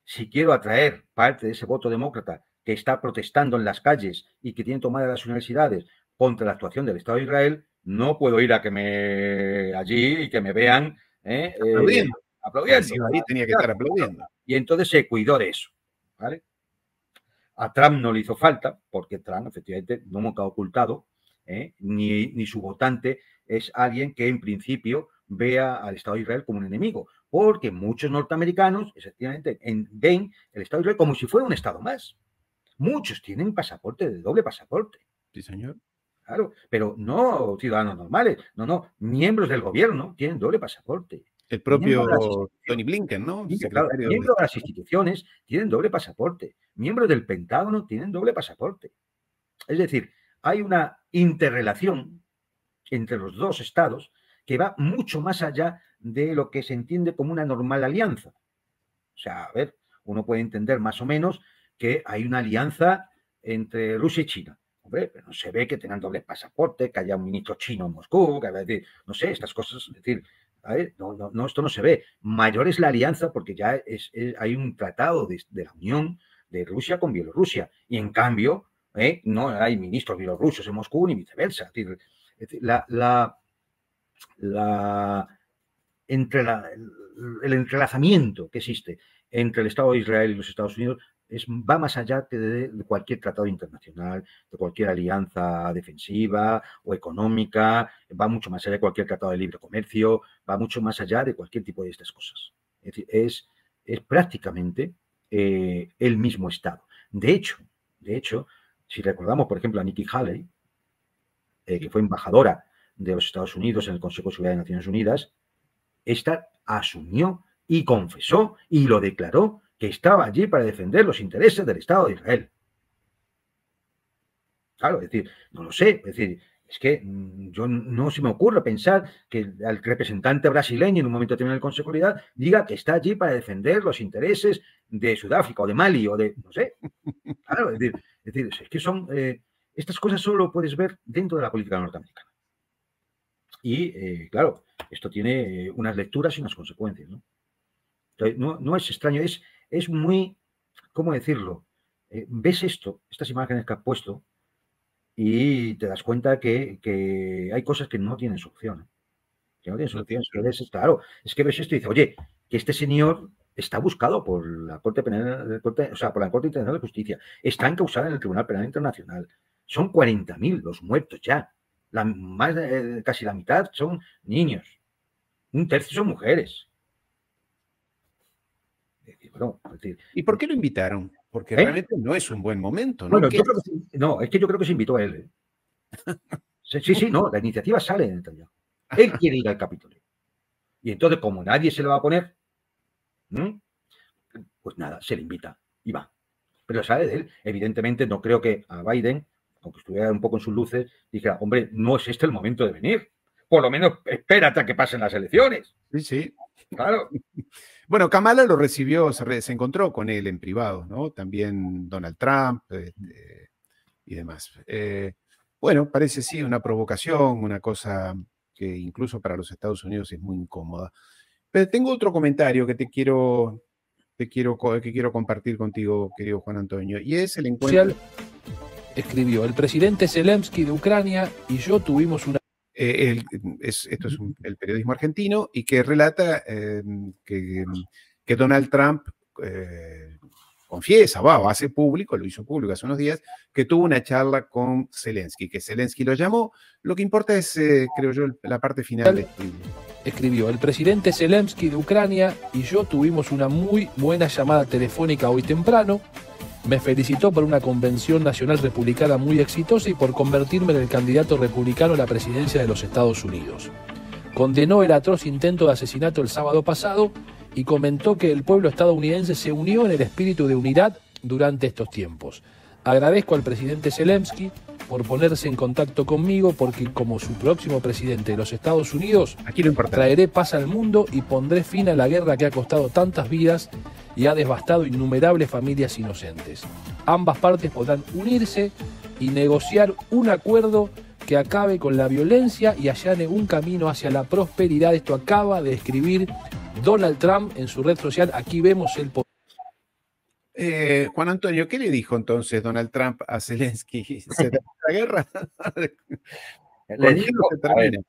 si quiero atraer parte de ese voto demócrata que está protestando en las calles y que tiene tomadas las universidades contra la actuación del Estado de Israel, no puedo ir a que me allí y que me vean aplaudiendo. Ahí tenía que estar aplaudiendo. Y entonces se cuidó de eso, ¿vale? A Trump no le hizo falta, porque Trump efectivamente no nunca ha ocultado, ni su votante es alguien que en principio vea al Estado de Israel como un enemigo, porque muchos norteamericanos efectivamente ven el Estado de Israel como si fuera un Estado más. Muchos tienen pasaporte de doble pasaporte. Sí, señor. Claro, pero no ciudadanos normales, no, miembros del gobierno tienen doble pasaporte. El propio Tony Blinken, ¿no? Claro, miembros de las instituciones tienen doble pasaporte. Miembros del Pentágono tienen doble pasaporte. Es decir, hay una interrelación entre los dos estados que va mucho más allá de lo que se entiende como una normal alianza. O sea, a ver, uno puede entender más o menos que hay una alianza entre Rusia y China. Hombre, pero no se ve que tengan doble pasaporte, que haya un ministro chino en Moscú, que decir, no sé, estas cosas, es decir, no, esto no se ve. Mayor es la alianza porque ya hay un tratado de la Unión de Rusia con Bielorrusia y en cambio no hay ministros bielorrusos en Moscú ni viceversa. Es decir, el entrelazamiento que existe entre el Estado de Israel y los Estados Unidos va más allá de cualquier tratado internacional, de cualquier alianza defensiva o económica, va mucho más allá de cualquier tratado de libre comercio, va mucho más allá de cualquier tipo de estas cosas. Es decir, es prácticamente el mismo Estado. De hecho, si recordamos, por ejemplo, a Nikki Haley, que fue embajadora de los Estados Unidos en el Consejo de Seguridad de Naciones Unidas, esta asumió y confesó y lo declaró que estaba allí para defender los intereses del Estado de Israel. Claro, es decir, no lo sé, es decir, es que yo no se me ocurre pensar que el representante brasileño en un momento determinado del Consejo de Seguridad diga que está allí para defender los intereses de Sudáfrica o de Mali o de, no sé. Claro, es decir, es que son, estas cosas solo lo puedes ver dentro de la política norteamericana. Y, claro, esto tiene unas lecturas y unas consecuencias, ¿no? Entonces, no es extraño, es muy, ¿cómo decirlo? Ves estas imágenes que has puesto y te das cuenta que hay cosas que no tienen solución. Que no tienen solución. Claro, es que ves esto y dices, oye, que este señor está buscado por la Corte Penal, por la Corte Internacional de Justicia, está encausado en el Tribunal Penal Internacional. Son 40.000 los muertos ya. Casi la mitad son niños. Un tercio son mujeres. ¿Y por qué lo invitaron? Porque realmente no es un buen momento, ¿no? Bueno, es que yo creo que se invitó a él. Sí, no, la iniciativa sale de Netanyahu. Él quiere ir al Capitolio. Y entonces, como nadie se lo va a poner, pues nada, se le invita y va. Pero sale de él. Evidentemente, no creo que a Biden, aunque estuviera un poco en sus luces, dijera, hombre, no es este el momento de venir. Por lo menos espérate a que pasen las elecciones. Sí. Claro. Bueno, Kamala lo recibió, se encontró con él en privado, ¿no? También Donald Trump y demás. Bueno, parece sí una provocación, una cosa que incluso para los Estados Unidos es muy incómoda. Pero tengo otro comentario que quiero compartir contigo, querido Juan Antonio, y es el encuentro. Escribió, el presidente Zelensky de Ucrania y yo tuvimos una... Esto es el periodismo argentino y que relata que Donald Trump confiesa, hace público, lo hizo público hace unos días, que tuvo una charla con Zelensky, que Zelensky lo llamó. Lo que importa es, creo yo, la parte final de este libro. Escribió, el presidente Zelensky de Ucrania y yo tuvimos una muy buena llamada telefónica hoy temprano. Me felicitó por una convención nacional republicana muy exitosa y por convertirme en el candidato republicano a la presidencia de los Estados Unidos. Condenó el atroz intento de asesinato el sábado pasado y comentó que el pueblo estadounidense se unió en el espíritu de unidad durante estos tiempos. Agradezco al presidente Zelensky por ponerse en contacto conmigo, porque como su próximo presidente de los Estados Unidos, Aquí lo importante. traeré paz al mundo y pondré fin a la guerra que ha costado tantas vidas y ha devastado innumerables familias inocentes. Ambas partes podrán unirse y negociar un acuerdo que acabe con la violencia y allane un camino hacia la prosperidad. Esto acaba de escribir Donald Trump en su red social. Aquí vemos el post. Juan Antonio, ¿qué le dijo entonces Donald Trump a Zelensky? ¿Se termina la guerra? Le digo, se termina.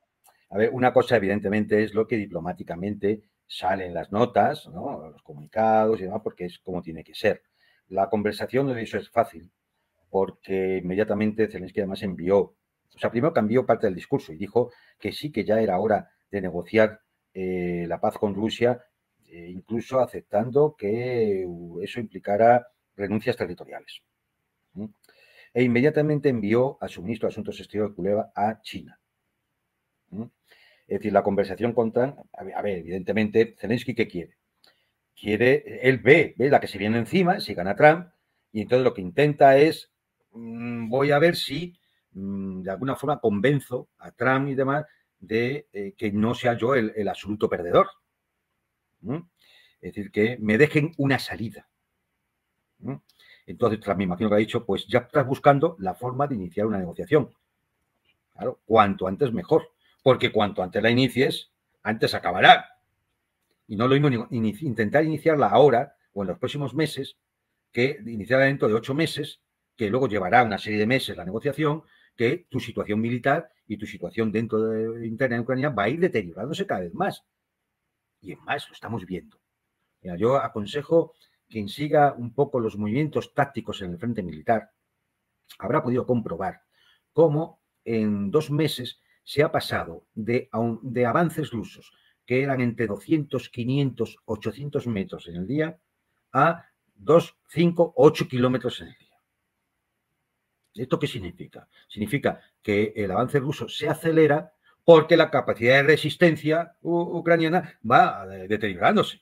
a ver, una cosa evidentemente es lo que diplomáticamente sale en las notas, ¿no? Los comunicados y demás, porque es como tiene que ser. La conversación de eso es fácil, porque inmediatamente Zelensky además envió, o sea, primero cambió parte del discurso y dijo que sí, que ya era hora de negociar la paz con Rusia, incluso aceptando que eso implicara renuncias territoriales. E inmediatamente envió a su ministro de Asuntos Exteriores, Kuleva, a China. Es decir, la conversación con Trump, a ver, evidentemente, Zelensky, ¿qué quiere? Él ve la que se viene encima, si gana Trump, y entonces lo que intenta es, voy a ver si de alguna forma convenzo a Trump y demás de que no sea yo el absoluto perdedor. Es decir, que me dejen una salida. Entonces, Trump, me imagino que ha dicho, pues ya estás buscando la forma de iniciar una negociación. Claro, cuanto antes mejor, porque cuanto antes la inicies, antes acabará. Y no lo mismo intentar iniciarla ahora o en los próximos meses que iniciarla dentro de 8 meses, que luego llevará una serie de meses la negociación, que tu situación militar y tu situación dentro de interna de Ucrania va a ir deteriorándose cada vez más. Y es más, lo estamos viendo. Mira, yo aconsejo quien siga un poco los movimientos tácticos en el frente militar, habrá podido comprobar cómo en 2 meses se ha pasado de avances rusos que eran entre 200, 500, 800 metros en el día a 2, 5, 8 kilómetros en el día. ¿Esto qué significa? Significa que el avance ruso se acelera porque la capacidad de resistencia ucraniana va deteriorándose.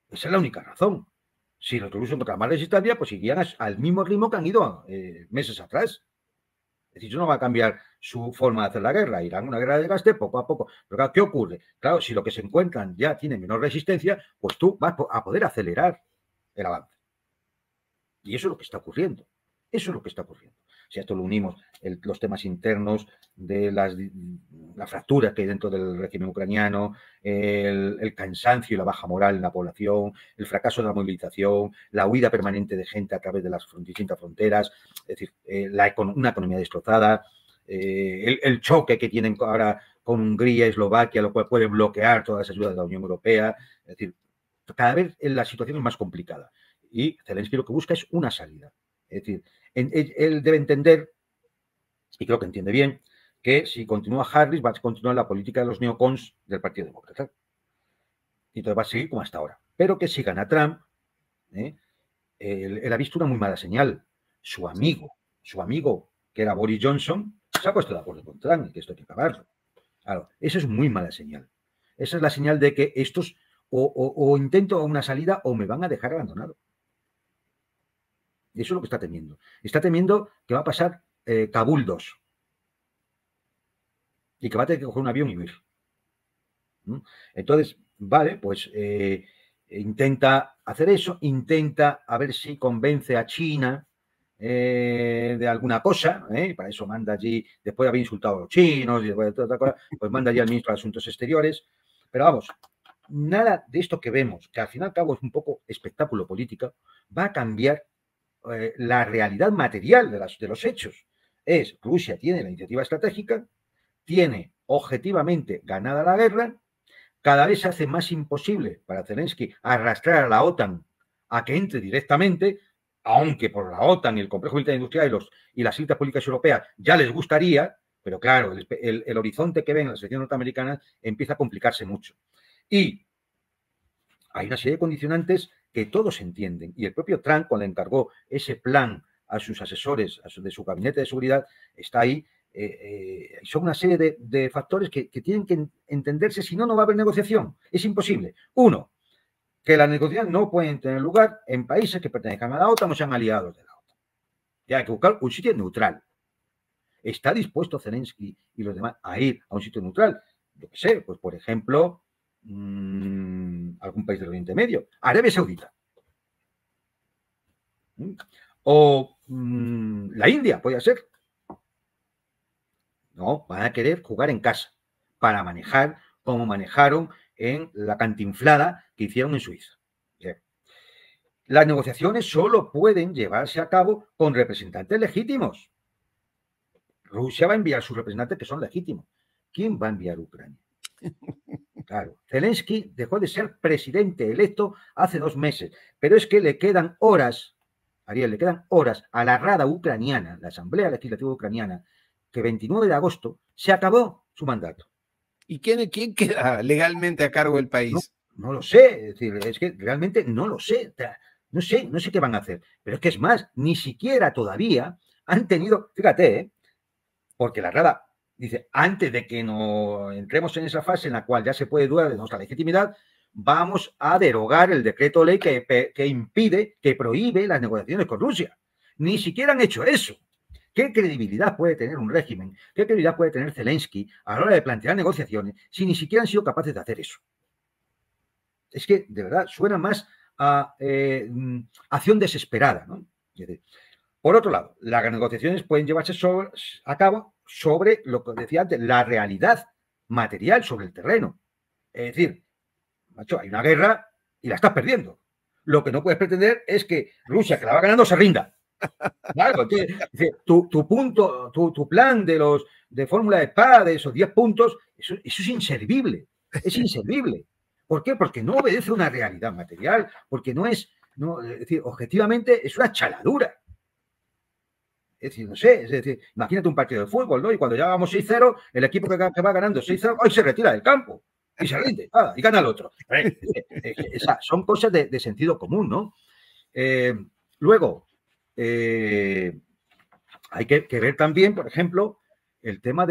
Esa es la única razón. Si los rusos encuentran más resistencia, pues irían al mismo ritmo que han ido meses atrás. Es decir, eso no va a cambiar su forma de hacer la guerra. Irán a una guerra de desgaste poco a poco. Pero claro, ¿qué ocurre? Claro, si lo que se encuentran ya tiene menor resistencia, pues tú vas a poder acelerar el avance. Y eso es lo que está ocurriendo. Eso es lo que está ocurriendo. Si a esto lo unimos los temas internos de la fractura que hay dentro del régimen ucraniano, el cansancio y la baja moral en la población, el fracaso de la movilización, la huida permanente de gente a través de las distintas fronteras, es decir, una economía destrozada, el choque que tienen ahora con Hungría y Eslovaquia, lo cual puede bloquear todas las ayudas de la Unión Europea. Es decir, cada vez la situación es más complicada. Y Zelensky lo que busca es una salida. Es decir, él debe entender, y creo que entiende bien, que si continúa Harris va a continuar la política de los neocons del Partido Demócrata. Y entonces va a seguir como hasta ahora. Pero que si gana Trump, él ha visto una muy mala señal. Su amigo, que era Boris Johnson, se ha puesto de acuerdo con Trump, y que esto hay que acabarlo. Claro, esa es muy mala señal. Esa es la señal de que estos o intento una salida o me van a dejar abandonado. Y eso es lo que está temiendo. Está temiendo que va a pasar Kabul 2. Y que va a tener que coger un avión y huir. Entonces, vale, pues intenta hacer eso, intenta a ver si convence a China de alguna cosa, para eso manda allí, después de haber insultado a los chinos y después de toda otra cosa, pues manda allí al ministro de Asuntos Exteriores. Pero vamos, nada de esto que vemos, que al fin y al cabo es un poco espectáculo político, va a cambiar la realidad material de los hechos. Rusia tiene la iniciativa estratégica, tiene objetivamente ganada la guerra, cada vez se hace más imposible para Zelensky arrastrar a la OTAN a que entre directamente, aunque por la OTAN y el complejo militar industrial y las élites políticas europeas ya les gustaría, pero claro, el horizonte que ven las elecciones norteamericanas empieza a complicarse mucho. Y hay una serie de condicionantes que todos entienden. Y el propio Trump, cuando encargó ese plan a sus asesores, de su gabinete de seguridad, está ahí. Son una serie de factores que tienen que entenderse, si no, no va a haber negociación. Es imposible. Uno, que las negociaciones no pueden tener lugar en países que pertenezcan a la OTAN o sean aliados de la OTAN. Ya hay que buscar un sitio neutral. ¿Está dispuesto Zelensky y los demás a ir a un sitio neutral? Yo qué sé, pues por ejemplo, algún país del Oriente Medio, Arabia Saudita. O la India, podría ser. No, van a querer jugar en casa para manejar como manejaron en la cantinflada que hicieron en Suiza. Bien. Las negociaciones solo pueden llevarse a cabo con representantes legítimos. Rusia va a enviar sus representantes que son legítimos. ¿Quién va a enviar a Ucrania? Claro, Zelensky dejó de ser presidente electo hace 2 meses, pero es que le quedan horas, Ariel, le quedan horas a la Rada ucraniana, la Asamblea Legislativa Ucraniana, que 29 de agosto se acabó su mandato. ¿Y quién queda legalmente a cargo del país? No lo sé, es decir, es que realmente no lo sé. No sé qué van a hacer. Pero es que es más, ni siquiera todavía han tenido, fíjate, porque la Rada dice, antes de que no entremos en esa fase en la cual ya se puede dudar de nuestra legitimidad, vamos a derogar el decreto ley que impide, que prohíbe las negociaciones con Rusia. Ni siquiera han hecho eso. ¿Qué credibilidad puede tener un régimen? ¿Qué credibilidad puede tener Zelensky a la hora de plantear negociaciones si ni siquiera han sido capaces de hacer eso? Es que, de verdad, suena más a acción desesperada, ¿no? Por otro lado, las negociaciones pueden llevarse a cabo sobre lo que decía antes, la realidad material sobre el terreno. Es decir, macho, hay una guerra y la estás perdiendo. Lo que no puedes pretender es que Rusia, que la va ganando, se rinda. Claro, tu plan de fórmula de paz, de esos 10 puntos, eso es inservible. Es inservible. ¿Por qué? Porque no obedece a una realidad material, porque es decir, objetivamente es una chaladura. Es decir, no sé, es decir, imagínate un partido de fútbol, ¿no? Y cuando ya vamos 6-0, el equipo que va ganando 6-0, hoy se retira del campo y se rinde, y gana el otro. Son cosas de sentido común, ¿no? Luego, hay que ver también, por ejemplo, el tema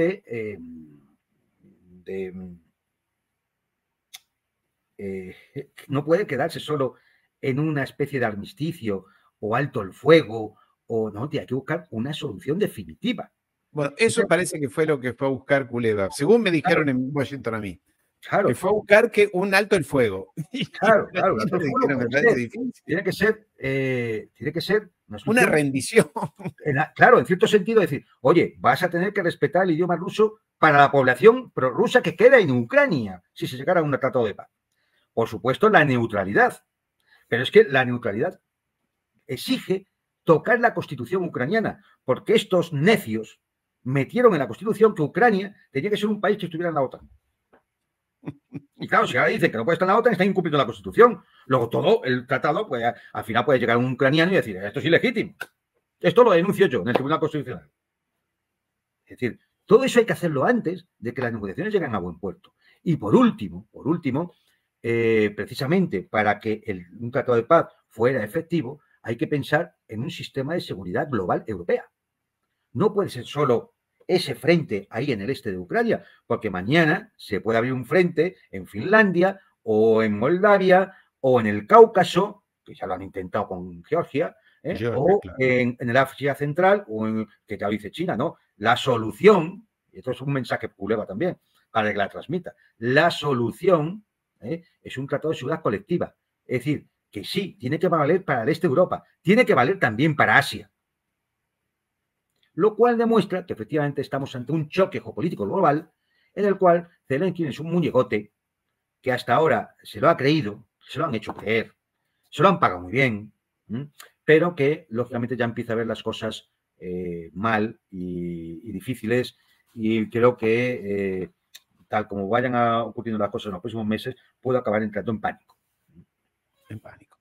no puede quedarse solo en una especie de armisticio o alto el fuego, o no, hay que buscar una solución definitiva. Bueno, eso parece que fue lo que fue a buscar Kuleva, según me dijeron en Washington a mí. Claro. Que fue a buscar un alto el fuego. Claro, tiene que ser una rendición. Claro, en cierto sentido, decir, oye, vas a tener que respetar el idioma ruso para la población prorrusa que queda en Ucrania, si se llegara a un tratado de paz. Por supuesto, la neutralidad. Pero es que la neutralidad exige tocar la constitución ucraniana, porque estos necios metieron en la constitución que Ucrania tenía que ser un país que estuviera en la OTAN. Y claro, si ahora dice que no puede estar en la OTAN, está incumpliendo la Constitución. Luego todo el tratado, pues al final puede llegar un ucraniano y decir, esto es ilegítimo. Esto lo denuncio yo en el Tribunal Constitucional. Es decir, todo eso hay que hacerlo antes de que las negociaciones lleguen a buen puerto. Y por último, precisamente para que un tratado de paz fuera efectivo, hay que pensar en un sistema de seguridad global europea. No puede ser solo ese frente ahí en el este de Ucrania, porque mañana se puede abrir un frente en Finlandia o en Moldavia o en el Cáucaso, que ya lo han intentado con Georgia, o claro, en el África Central, o que ya lo dice China, ¿no? La solución, y esto es un mensaje Kuleva también, para que la transmita, la solución es un tratado de seguridad colectiva. Es decir, que sí, tiene que valer para el este de Europa, tiene que valer también para Asia. Lo cual demuestra que efectivamente estamos ante un choque geopolítico global en el cual Zelensky es un muñecote que hasta ahora se lo ha creído, se lo han hecho creer, se lo han pagado muy bien, pero que lógicamente ya empieza a ver las cosas mal y difíciles, y creo que tal como vayan ocurriendo las cosas en los próximos meses, puede acabar entrando en pánico. En pánico.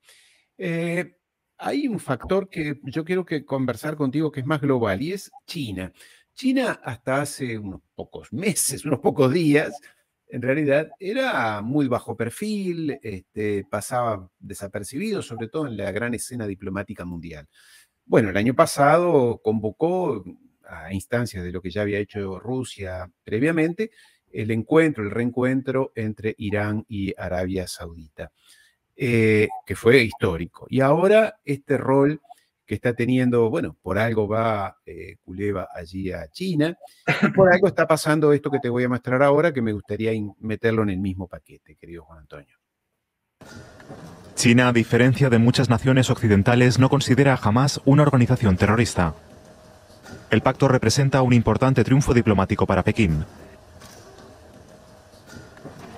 Hay un factor que yo quiero conversar contigo que es más global y es China. China hasta hace unos pocos meses, unos pocos días, en realidad era muy bajo perfil, pasaba desapercibido, sobre todo en la gran escena diplomática mundial. Bueno, el año pasado convocó a instancias de lo que ya había hecho Rusia previamente, el reencuentro entre Irán y Arabia Saudita. Que fue histórico. Y ahora este rol que está teniendo, bueno, por algo va Kuleva allí a China, y por algo está pasando esto que te voy a mostrar ahora, que me gustaría meterlo en el mismo paquete, querido Juan Antonio. China, a diferencia de muchas naciones occidentales, no considera a Hamás una organización terrorista. El pacto representa un importante triunfo diplomático para Pekín.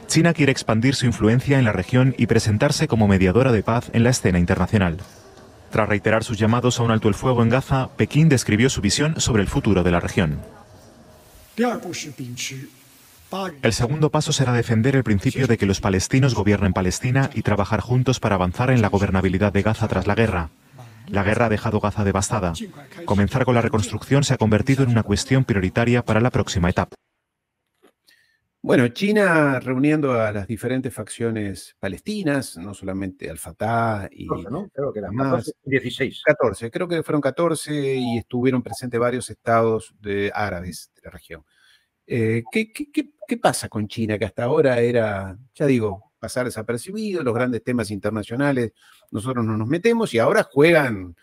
China quiere expandir su influencia en la región y presentarse como mediadora de paz en la escena internacional. Tras reiterar sus llamados a un alto el fuego en Gaza, Pekín describió su visión sobre el futuro de la región. El segundo paso será defender el principio de que los palestinos gobiernen Palestina y trabajar juntos para avanzar en la gobernabilidad de Gaza tras la guerra. La guerra ha dejado Gaza devastada. Comenzar con la reconstrucción se ha convertido en una cuestión prioritaria para la próxima etapa. Bueno, China reuniendo a las diferentes facciones palestinas, no solamente al-Fatah y 14, ¿no? Creo que eran Hamas. 16. 14, creo que fueron 14 y estuvieron presentes varios estados árabes de la región. ¿Qué pasa con China? Que hasta ahora era, ya digo, pasar desapercibido, los grandes temas internacionales, nosotros no nos metemos y ahora juegan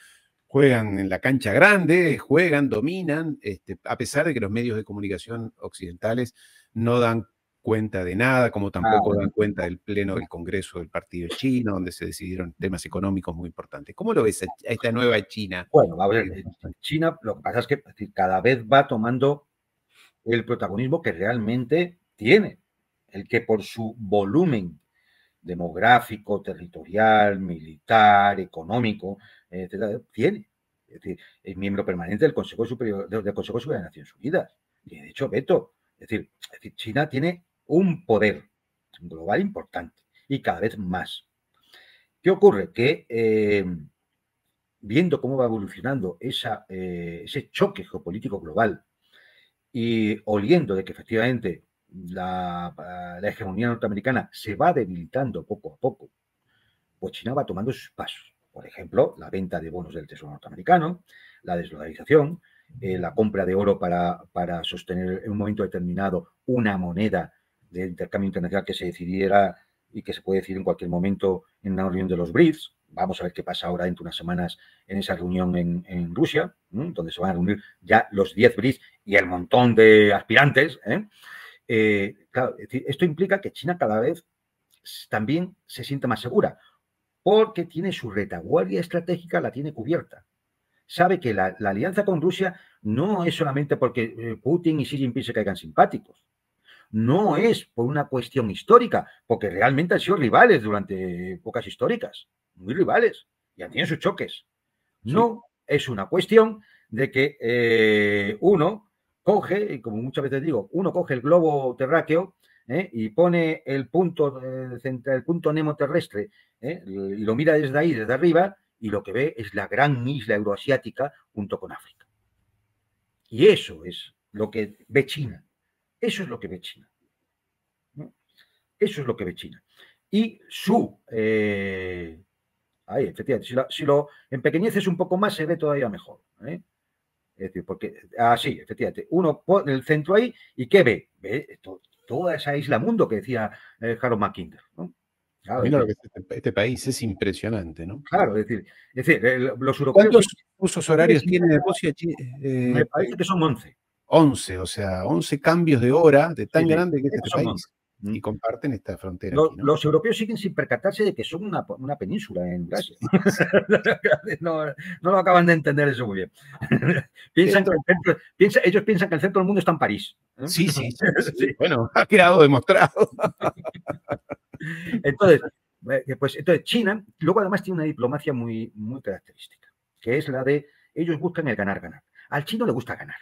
en la cancha grande, dominan, a pesar de que los medios de comunicación occidentales no dan cuenta de nada, como tampoco dan cuenta del pleno del Congreso del Partido Chino, donde se decidieron temas económicos muy importantes. ¿Cómo lo ves a esta nueva China? Bueno, a ver, China, lo que pasa es que cada vez va tomando el protagonismo que realmente tiene, el que por su volumen demográfico, territorial, militar, económico, etcétera, tiene. Es decir, es miembro permanente del Consejo Superior del Consejo Superior de Naciones Unidas. Y de hecho, veto. Es decir, China tiene un poder global importante y cada vez más. ¿Qué ocurre? Que viendo cómo va evolucionando ese choque geopolítico global y oliendo de que efectivamente la hegemonía norteamericana se va debilitando poco a poco, pues China va tomando sus pasos. Por ejemplo, la venta de bonos del Tesoro norteamericano, la desdolarización, la compra de oro para sostener en un momento determinado una moneda de intercambio internacional que se decidiera y que se puede decir en cualquier momento en una reunión de los BRICS. Vamos a ver qué pasa ahora dentro de unas semanas en esa reunión en Rusia, donde se van a reunir ya los 10 BRICS y el montón de aspirantes. Claro, esto implica que China cada vez también se siente más segura, porque tiene su retaguardia estratégica, la tiene cubierta. Sabe que la alianza con Rusia no es solamente porque Putin y Xi Jinping se caigan simpáticos. No es por una cuestión histórica, porque realmente han sido rivales durante épocas históricas, muy rivales, y han tenido sus choques. No es una cuestión de que uno coge, y como muchas veces digo, uno coge el globo terráqueo y pone el punto Nemo terrestre y lo mira desde ahí, desde arriba, y lo que ve es la gran isla euroasiática junto con África. Y eso es lo que ve China. Eso es lo que ve China. ¿No? Eso es lo que ve China. Y efectivamente, si lo empequeñeces un poco más, se ve todavía mejor. Es decir, porque así, efectivamente, uno pone el centro ahí y ¿qué ve? Ve toda esa isla mundo que decía Harold Mackinder, ¿no? Claro, Mira lo que es este país, es impresionante, ¿no? Claro, es decir, los europeos... ¿Cuántos usos horarios tiene Rusia? Me parece que son 11. 11, o sea, 11 cambios de hora de tan grande que es este país. 11. Y comparten esta frontera aquí, ¿no? Los europeos siguen sin percatarse de que son una península en Eurasia. No lo acaban de entender eso muy bien. Ellos piensan que el centro del mundo está en París. Sí. Bueno, ha quedado demostrado. Entonces, China, luego además tiene una diplomacia muy, muy característica, que es la de ellos buscan el ganar-ganar. Al chino le gusta ganar.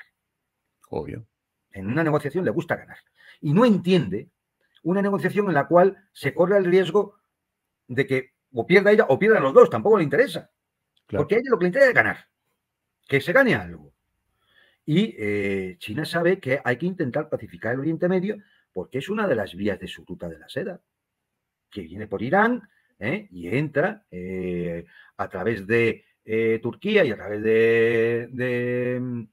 Obvio. En una negociación le gusta ganar. Y no entiende una negociación en la cual se corre el riesgo de que o pierda ella o pierdan los dos, tampoco le interesa. Claro. Porque a ella lo que le interesa es ganar, que se gane algo. Y China sabe que hay que intentar pacificar el Oriente Medio porque es una de las vías de su ruta de la seda, que viene por Irán y entra a través de Turquía y a través de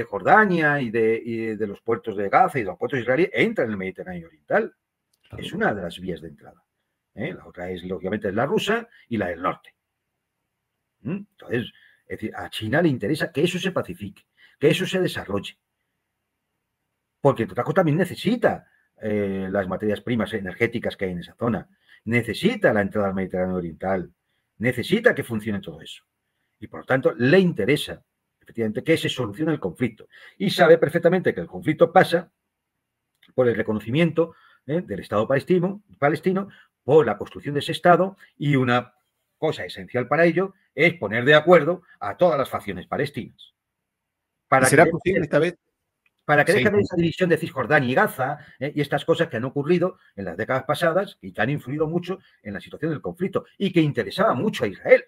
Jordania y de los puertos de Gaza y de los puertos israelíes, entra en el Mediterráneo Oriental. Claro. Es una de las vías de entrada. La otra es, lógicamente, la rusa y la del norte. Entonces, Es decir, a China le interesa que eso se pacifique, que eso se desarrolle. Porque entre otras cosas también necesita las materias primas energéticas que hay en esa zona, necesita la entrada al Mediterráneo Oriental, necesita que funcione todo eso. Y por lo tanto le interesa, efectivamente, que se solucione el conflicto. Y sabe perfectamente que el conflicto pasa por el reconocimiento del Estado palestino, por la construcción de ese Estado, y una cosa esencial para ello es poner de acuerdo a todas las facciones palestinas. ¿Y será posible esta vez? Para que deje de esa división de Cisjordania y Gaza y estas cosas que han ocurrido en las décadas pasadas y que han influido mucho en la situación del conflicto y que interesaba mucho a Israel,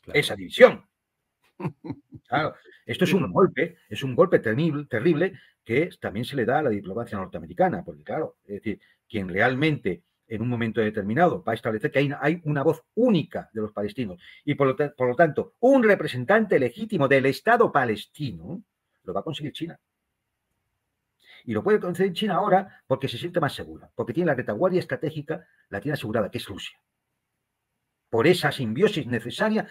claro, esa división. Claro, esto es un golpe terrible que también se le da a la diplomacia norteamericana, porque claro, es decir, quien realmente en un momento determinado va a establecer que hay una voz única de los palestinos y por lo tanto un representante legítimo del Estado palestino, lo va a conseguir China. Y lo puede conseguir China ahora porque se siente más segura, porque tiene la retaguardia estratégica, la tiene asegurada, que es Rusia. Por esa simbiosis necesaria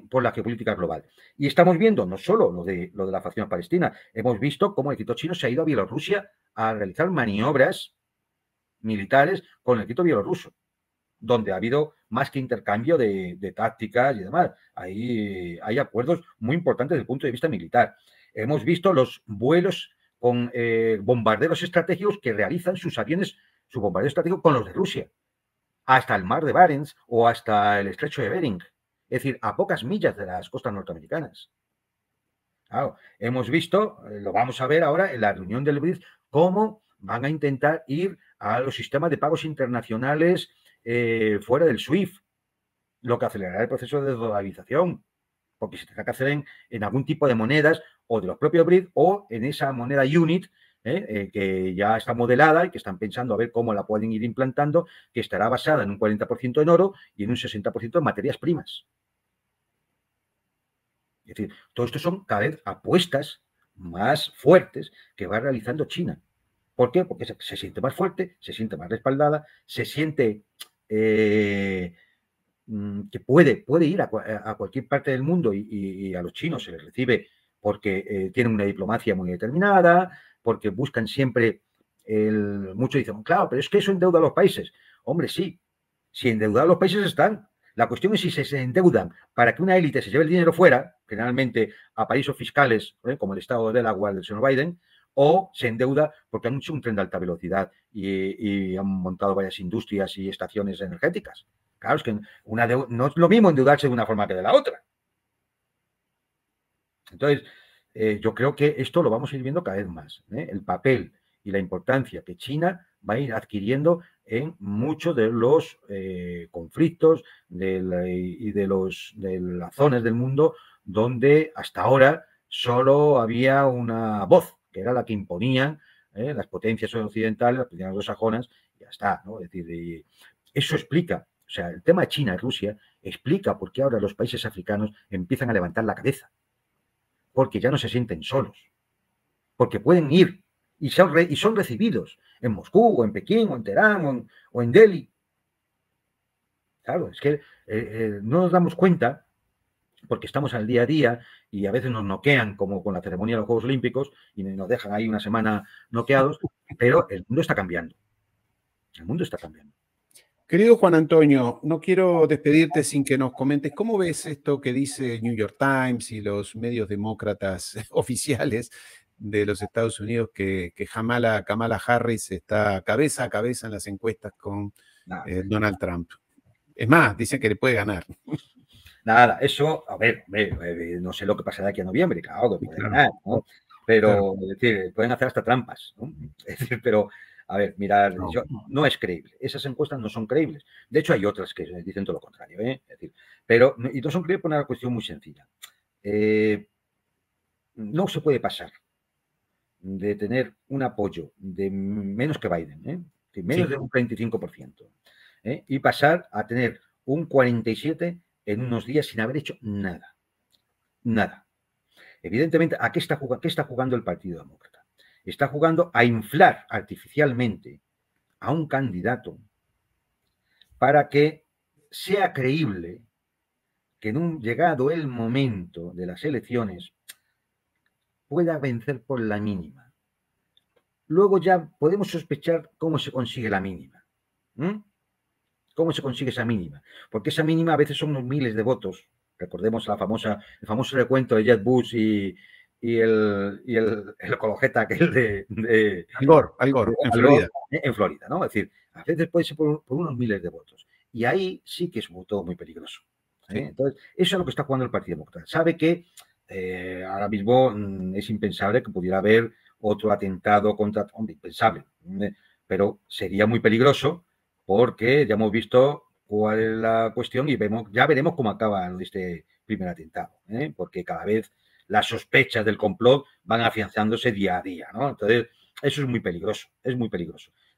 por la geopolítica global. Y estamos viendo no solo lo de la facción palestina, hemos visto cómo el ejército chino se ha ido a Bielorrusia a realizar maniobras militares con el ejército bielorruso, donde ha habido más que intercambio de tácticas y demás. Ahí hay acuerdos muy importantes desde el punto de vista militar. Hemos visto los vuelos con bombarderos estratégicos que realizan sus aviones, su bombardeo estratégico con los de Rusia, hasta el mar de Barents o hasta el estrecho de Bering, es decir, a pocas millas de las costas norteamericanas. Claro, hemos visto, lo vamos a ver ahora en la reunión del BRICS, cómo van a intentar ir a los sistemas de pagos internacionales fuera del SWIFT, lo que acelerará el proceso de dolarización, porque se tendrá que hacer en algún tipo de monedas o de los propios BRICS o en esa moneda UNIT que ya está modelada y que están pensando a ver cómo la pueden ir implantando, que estará basada en un 40% en oro y en un 60% en materias primas. Es decir, todo esto son cada vez apuestas más fuertes que va realizando China. ¿Por qué? Porque se siente más fuerte, se siente más respaldada, se siente que puede ir a cualquier parte del mundo y a los chinos se les recibe porque tienen una diplomacia muy determinada, porque buscan siempre muchos dicen, claro, pero es que eso endeuda a los países. Hombre, sí, si endeudados los países están. La cuestión es si se endeudan para que una élite se lleve el dinero fuera, generalmente a paraísos fiscales, como el estado de Delaware del señor Biden, o se endeuda porque han hecho un tren de alta velocidad y han montado varias industrias y estaciones energéticas. Claro, es que no es lo mismo endeudarse de una forma que de la otra. Entonces, yo creo que esto lo vamos a ir viendo cada vez más. El papel y la importancia que China va a ir adquiriendo en muchos de los conflictos y de las zonas del mundo donde hasta ahora solo había una voz, que era la que imponían las potencias occidentales, las potencias anglosajonas, y ya está, ¿no? Es decir, eso explica, o sea, el tema de China y Rusia explica por qué ahora los países africanos empiezan a levantar la cabeza, porque ya no se sienten solos, porque pueden ir y son recibidos en Moscú, o en Pekín, o en Teherán, o en Delhi. Claro, es que no nos damos cuenta, porque estamos al día a día y a veces nos noquean, como con la ceremonia de los Juegos Olímpicos, y nos dejan ahí una semana noqueados, pero el mundo está cambiando. El mundo está cambiando. Querido Juan Antonio, no quiero despedirte sin que nos comentes cómo ves esto que dice New York Times y los medios demócratas oficiales de los Estados Unidos, que Kamala Harris está cabeza a cabeza en las encuestas con Donald Trump. Es más, dicen que le puede ganar. Nada, eso, a ver, no sé lo que pasará aquí a noviembre, claro, que puede ganar, ¿no? Pero, es decir, pueden hacer hasta trampas, ¿no? Es decir, pero, a ver, mirar, no es creíble. Esas encuestas no son creíbles. De hecho, hay otras que dicen todo lo contrario, ¿eh? Es decir, pero, y no son creíbles por una cuestión muy sencilla. No se puede pasar de tener un apoyo de menos que Biden, menos de un 35%, y pasar a tener un 47% en unos días sin haber hecho nada. Nada. Evidentemente, ¿a qué está jugando el Partido Demócrata? Está jugando a inflar artificialmente a un candidato para que sea creíble que en un llegado el momento de las elecciones pueda vencer por la mínima. Luego ya podemos sospechar cómo se consigue la mínima. ¿Cómo se consigue esa mínima? Porque esa mínima a veces son unos miles de votos. Recordemos el famoso recuento de Jeb Bush y el ecologeta aquel de Al Gore, en Florida. En Florida, ¿no? Es decir, a veces puede ser por unos miles de votos. Y ahí sí que es un voto muy peligroso. Sí. Entonces, eso es lo que está jugando el Partido Demócrata. Sabe que ahora mismo es impensable que pudiera haber otro atentado contra Trump, impensable. Pero sería muy peligroso porque ya hemos visto cuál es la cuestión y ya veremos cómo acaba este primer atentado, porque cada vez las sospechas del complot van afianzándose día a día, ¿no? Entonces, eso es muy peligroso,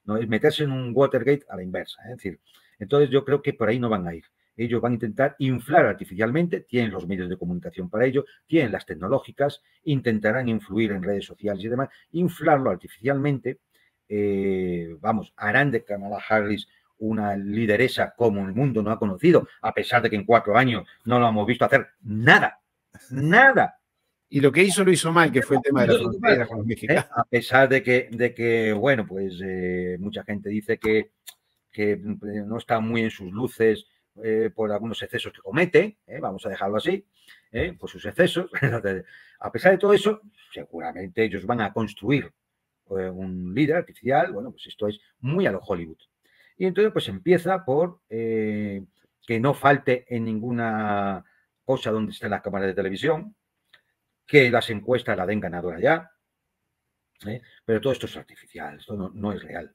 ¿no? Es meterse en un Watergate a la inversa, es decir, entonces yo creo que por ahí no van a ir. Ellos van a intentar inflar artificialmente, tienen los medios de comunicación para ello, tienen las tecnológicas, intentarán influir en redes sociales y demás, inflarlo artificialmente, harán de Kamala Harris una lideresa como el mundo no ha conocido, a pesar de que en 4 años no lo hemos visto hacer nada. Y lo que hizo lo hizo mal, que fue el tema de la frontera con los mexicanos. A pesar de que bueno, pues mucha gente dice que no está muy en sus luces por algunos excesos que comete, vamos a dejarlo así, por sus excesos. A pesar de todo eso, seguramente ellos van a construir un líder artificial. Bueno, pues esto es muy a lo Hollywood. Y entonces pues empieza por que no falte en ninguna cosa donde estén las cámaras de televisión, que las encuestas la den ganadora ya, pero todo esto es artificial, esto no es real.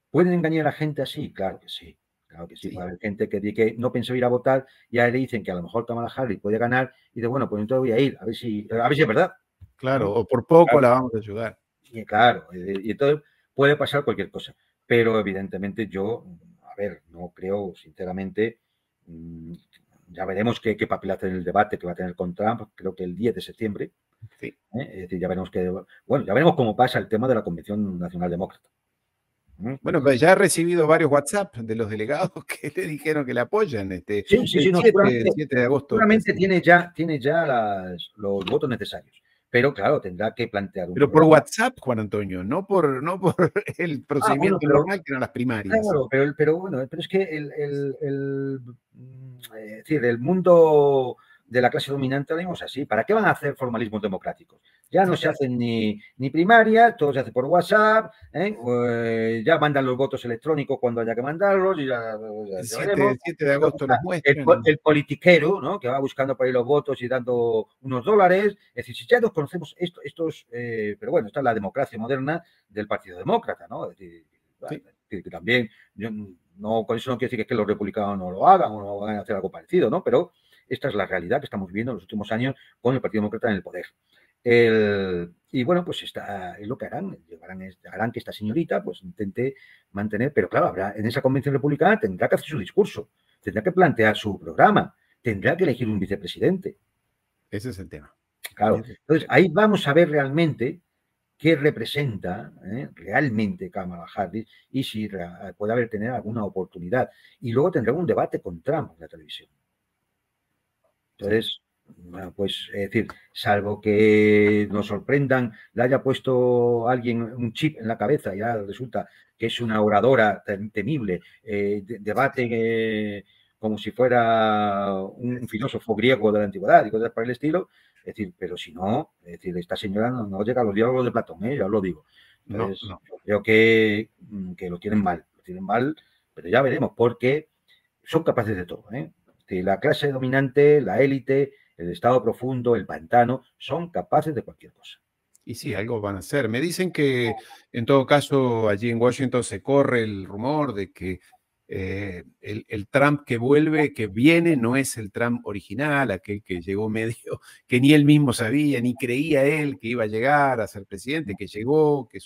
¿Pueden engañar a la gente así? Claro que sí. Claro que sí. Puede haber gente que no pensó ir a votar y ahora le dicen que a lo mejor Kamala Harris puede ganar y dice, bueno, pues entonces voy a ir, a ver si es verdad. Claro, o por poco la vamos a ayudar. Y claro, y entonces puede pasar cualquier cosa. Pero evidentemente yo, no creo, sinceramente, ya veremos qué papel hace en el debate que va a tener con Trump, creo que el 10 de septiembre. Sí. Es decir, ya veremos cómo pasa el tema de la Convención Nacional Demócrata. Bueno, pues ya ha recibido varios WhatsApp de los delegados que le dijeron que le apoyan. Sí, el 7 de agosto. Seguramente tiene ya los votos necesarios. Pero claro, tendrá que plantear Pero por WhatsApp, Juan Antonio, no por el procedimiento normal que eran las primarias. Claro, pero es que el mundo de la clase dominante lo vemos así. ¿Para qué van a hacer formalismos democráticos? Ya no se hacen ni primaria, todo se hace por WhatsApp, ya mandan los votos electrónicos cuando haya que mandarlos. Y el 7 de agosto los muestran. El politiquero, ¿no?, que va buscando por ahí los votos y dando unos dólares. Es decir, si ya nos conocemos pero bueno, esta es la democracia moderna del Partido Demócrata, ¿no? Es decir, que también, con eso no quiere decir que los republicanos no lo hagan o no van a hacer algo parecido, ¿no? Pero esta es la realidad que estamos viendo en los últimos años con el Partido Demócrata en el poder. Y bueno, pues es lo que harán que esta señorita pues intente mantener, pero claro, en esa convención republicana tendrá que hacer su discurso, tendrá que plantear su programa, tendrá que elegir un vicepresidente. Ese es el tema. Claro, entonces ahí vamos a ver realmente qué representa realmente Kamala Harris y si puede tener alguna oportunidad. Y luego tendrá un debate con Trump en la televisión. Entonces, bueno, pues es decir, salvo que nos sorprendan, le haya puesto alguien un chip en la cabeza y ya resulta que es una oradora temible, debate como si fuera un filósofo griego de la antigüedad y cosas por el estilo. Es decir, pero si no, es decir, esta señora no llega a los diálogos de Platón, ya os lo digo. Entonces, no. Creo que lo tienen mal, pero ya veremos, porque son capaces de todo, La clase dominante, la élite, el estado profundo, el pantano, son capaces de cualquier cosa. Y sí, algo van a hacer. Me dicen que, en todo caso, allí en Washington se corre el rumor de que el Trump que viene, no es el Trump original, aquel que llegó medio, que ni él mismo sabía, ni creía él que iba a llegar a ser presidente, que llegó, que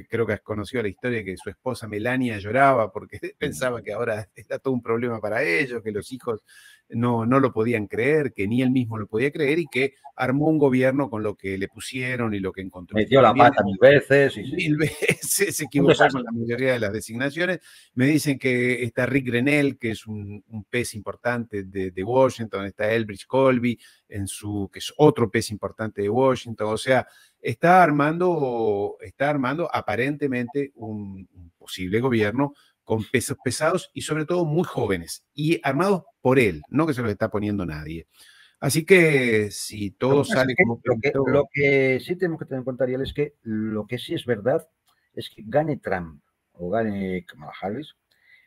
creo que has conocido la historia que su esposa Melania lloraba porque pensaba que ahora era todo un problema para ellos, que los hijos no lo podían creer, que ni él mismo lo podía creer y que armó un gobierno con lo que le pusieron y lo que encontró. Metió la pata 1000 veces. Mil veces se equivocó con la mayoría de las designaciones. Me dicen que está Rick Grenell, que es un pez importante de Washington, está Elbridge Colby, que es otro pez importante de Washington. O sea, está armando aparentemente un posible gobierno con pesos pesados y sobre todo muy jóvenes y armados por él, no que se los está poniendo nadie. Así que si todo sale como lo que sí tenemos que tener en cuenta, Ariel, es que lo que sí es verdad es que gane Trump o gane Kamala Harris,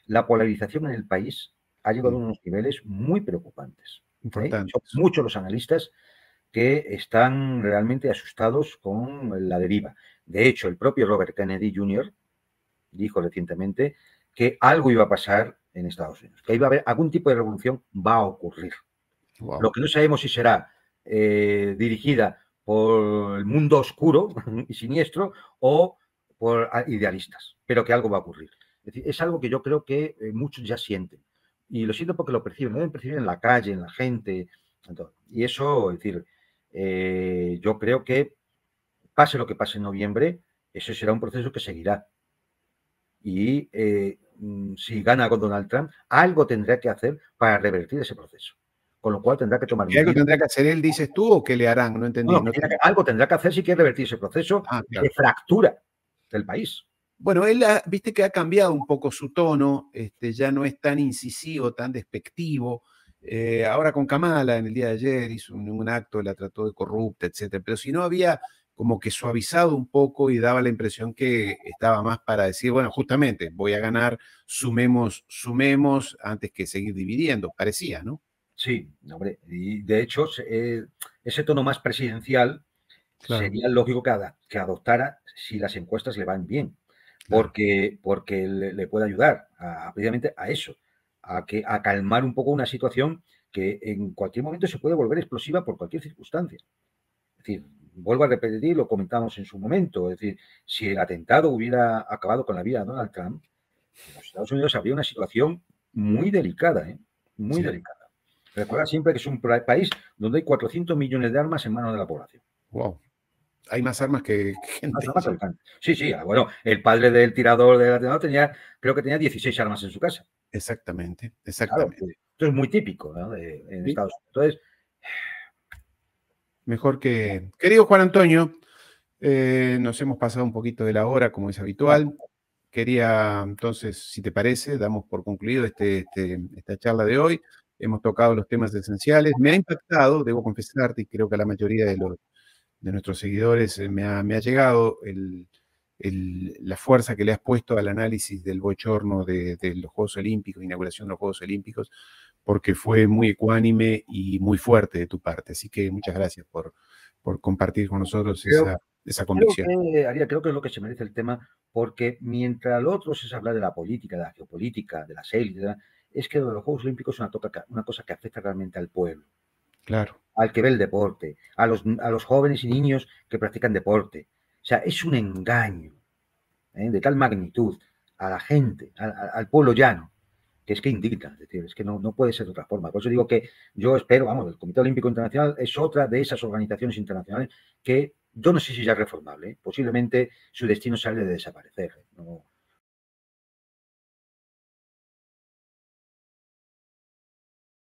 la polarización en el país ha llegado a unos niveles muy preocupantes. Importante. Son muchos los analistas que están realmente asustados con la deriva. De hecho, el propio Robert Kennedy Jr. dijo recientemente que algo iba a pasar en Estados Unidos, que iba a haber algún tipo de revolución, va a ocurrir. Wow. Lo que no sabemos si será dirigida por el mundo oscuro y siniestro o por idealistas, pero que algo va a ocurrir. Es decir, es algo que yo creo que muchos ya sienten. Y lo siento porque lo perciben, lo deben percibir en la calle, en la gente. Y eso, es decir, yo creo que pase lo que pase en noviembre, eso será un proceso que seguirá. Y si gana con Donald Trump, algo tendrá que hacer para revertir ese proceso. Con lo cual tendrá que tomar medidas. ¿Algo tendrá que hacer él, dices tú, o qué le harán? No entendí. No, algo tendrá que hacer si quiere revertir ese proceso de fractura del país. Bueno, él viste que ha cambiado un poco su tono, ya no es tan incisivo, tan despectivo. Ahora con Kamala, en el día de ayer, hizo un acto, la trató de corrupta, etcétera. Pero si no, había como que suavizado un poco y daba la impresión que estaba más para decir, bueno, justamente, voy a ganar, sumemos antes que seguir dividiendo, parecía, ¿no? Sí, hombre, y de hecho, ese tono más presidencial sería lógico que adoptara si las encuestas le van bien, porque le puede ayudar precisamente a eso, a calmar un poco una situación que en cualquier momento se puede volver explosiva por cualquier circunstancia. Es decir, vuelvo a repetir, lo comentamos en su momento, es decir, si el atentado hubiera acabado con la vida de Donald Trump, en los Estados Unidos habría una situación muy delicada, muy delicada. Recuerda siempre que es un país donde hay 400 millones de armas en manos de la población. Wow. Hay más armas que gente. Sí. Bueno, el padre del tirador del atentado creo que tenía 16 armas en su casa. Exactamente. Claro, esto es muy típico, ¿no? En Estados Unidos. Entonces, mejor que... Querido Juan Antonio, nos hemos pasado un poquito de la hora, como es habitual. Quería, entonces, si te parece, damos por concluido esta charla de hoy. Hemos tocado los temas esenciales. Me ha impactado, debo confesarte, y creo que a la mayoría de nuestros seguidores me ha llegado la fuerza que le has puesto al análisis del bochorno de los Juegos Olímpicos, inauguración de los Juegos Olímpicos, porque fue muy ecuánime y muy fuerte de tu parte. Así que muchas gracias por compartir con nosotros esa convicción. Creo que es lo que se merece el tema, porque mientras lo otro es hablar de la política, de la geopolítica, de las élites, es que los Juegos Olímpicos es una cosa que afecta realmente al pueblo. Claro. Al que ve el deporte, a los jóvenes y niños que practican deporte. O sea, es un engaño de tal magnitud a la gente, al pueblo llano, que es que indigna. Es decir, es que no puede ser de otra forma. Por eso digo que yo espero, el Comité Olímpico Internacional es otra de esas organizaciones internacionales que yo no sé si ya es reformable. Posiblemente su destino sale de desaparecer. No